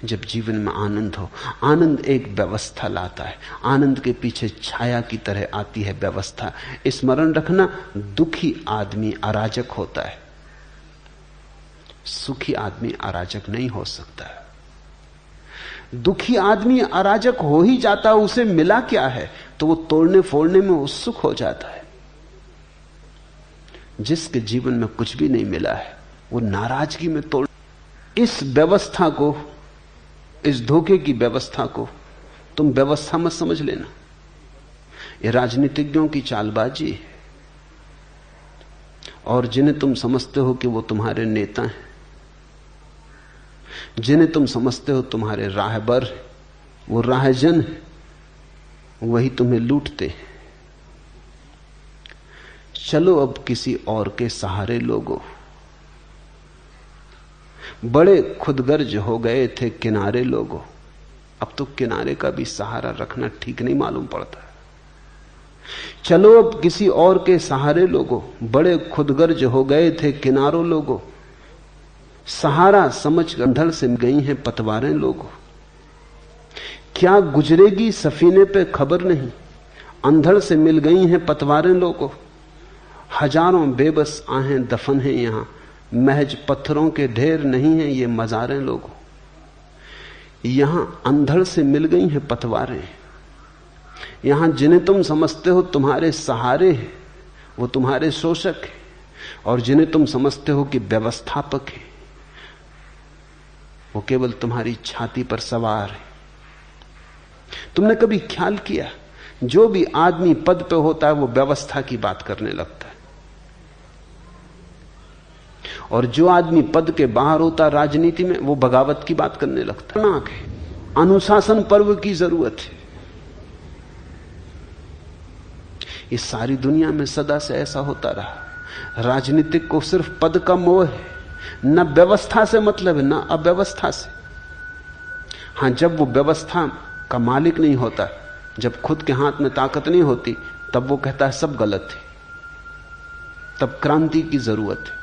S1: जब जीवन में आनंद हो। आनंद एक व्यवस्था लाता है। आनंद के पीछे छाया की तरह आती है व्यवस्था। स्मरण रखना, दुखी आदमी अराजक होता है, सुखी आदमी अराजक नहीं हो सकता। दुखी आदमी अराजक हो ही जाता है, उसे मिला क्या है तो वो तोड़ने फोड़ने में उत्सुक हो जाता है। जिसके जीवन में कुछ भी नहीं मिला है वो नाराजगी में तोड़। इस व्यवस्था को, इस धोखे की व्यवस्था को तुम व्यवस्था मत समझ लेना। ये राजनीतिज्ञों की चालबाजी है। और जिन्हें तुम समझते हो कि वो तुम्हारे नेता हैं, जिन्हें तुम समझते हो तुम्हारे राहबर, वो राहजन है, वही तुम्हें लूटते हैं। चलो अब किसी और के सहारे लोगो। बड़े खुदगर्ज हो गए थे किनारे लोगो, अब तो किनारे का भी सहारा रखना ठीक नहीं मालूम पड़ता। चलो अब किसी और के सहारे लोगो, बड़े खुदगर्ज हो गए थे किनारों लोगो। सहारा समझ अंधड़ से गई हैं पतवारें लोगो। क्या गुजरेगी सफीने पे खबर नहीं, अंधड़ से मिल गई हैं पतवारें लोगो। हजारों बेबस आहें दफन हैं यहां, महज पत्थरों के ढेर नहीं हैं ये मजारें लोगों। यहां अंधड़ से मिल गई हैं पतवारें। यहां जिन्हें तुम समझते हो तुम्हारे सहारे हैं वो तुम्हारे शोषक हैं, और जिन्हें तुम समझते हो कि व्यवस्थापक है वो केवल तुम्हारी छाती पर सवार है। तुमने कभी ख्याल किया, जो भी आदमी पद पे होता है वो व्यवस्था की बात करने लगता है, और जो आदमी पद के बाहर होता है राजनीति में वो बगावत की बात करने लगता है। अनुशासन पर्व की जरूरत है। इस सारी दुनिया में सदा से ऐसा होता रहा। राजनीतिक को सिर्फ पद का मोह है, न व्यवस्था से मतलब है, न अव्यवस्था से। हां, जब वो व्यवस्था का मालिक नहीं होता, जब खुद के हाथ में ताकत नहीं होती, तब वो कहता है सब गलत है, तब क्रांति की जरूरत है।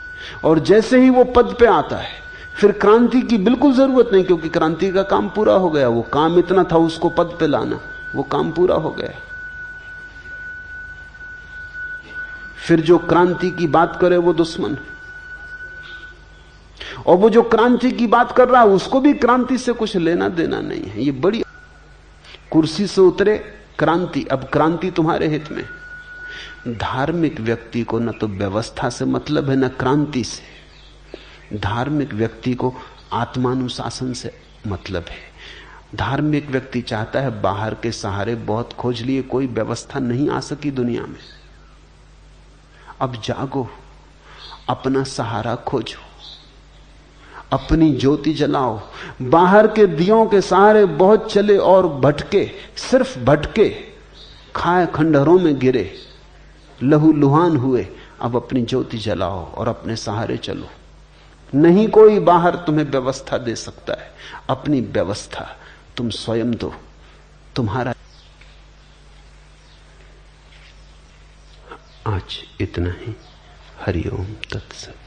S1: और जैसे ही वो पद पे आता है फिर क्रांति की बिल्कुल जरूरत नहीं, क्योंकि क्रांति का काम पूरा हो गया। वो काम इतना था उसको पद पे लाना, वो काम पूरा हो गया। फिर जो क्रांति की बात करे वो दुश्मन, और वो जो क्रांति की बात कर रहा है उसको भी क्रांति से कुछ लेना देना नहीं है। ये बड़ी कुर्सी से उतरे क्रांति, अब क्रांति तुम्हारे हित में। धार्मिक व्यक्ति को न तो व्यवस्था से मतलब है न क्रांति से। धार्मिक व्यक्ति को आत्मानुशासन से मतलब है। धार्मिक व्यक्ति चाहता है, बाहर के सहारे बहुत खोज लिए, कोई व्यवस्था नहीं आ सकी दुनिया में, अब जागो, अपना सहारा खोजो, अपनी ज्योति जलाओ। बाहर के दियों के सहारे बहुत चले और भटके, सिर्फ भटके, खाए खंडहरों में गिरे, लहू लुहान हुए। अब अपनी ज्योति जलाओ और अपने सहारे चलो। नहीं कोई बाहर तुम्हें व्यवस्था दे सकता है, अपनी व्यवस्था तुम स्वयं दो। तुम्हारा आज इतना ही। हरिओम तत्सत।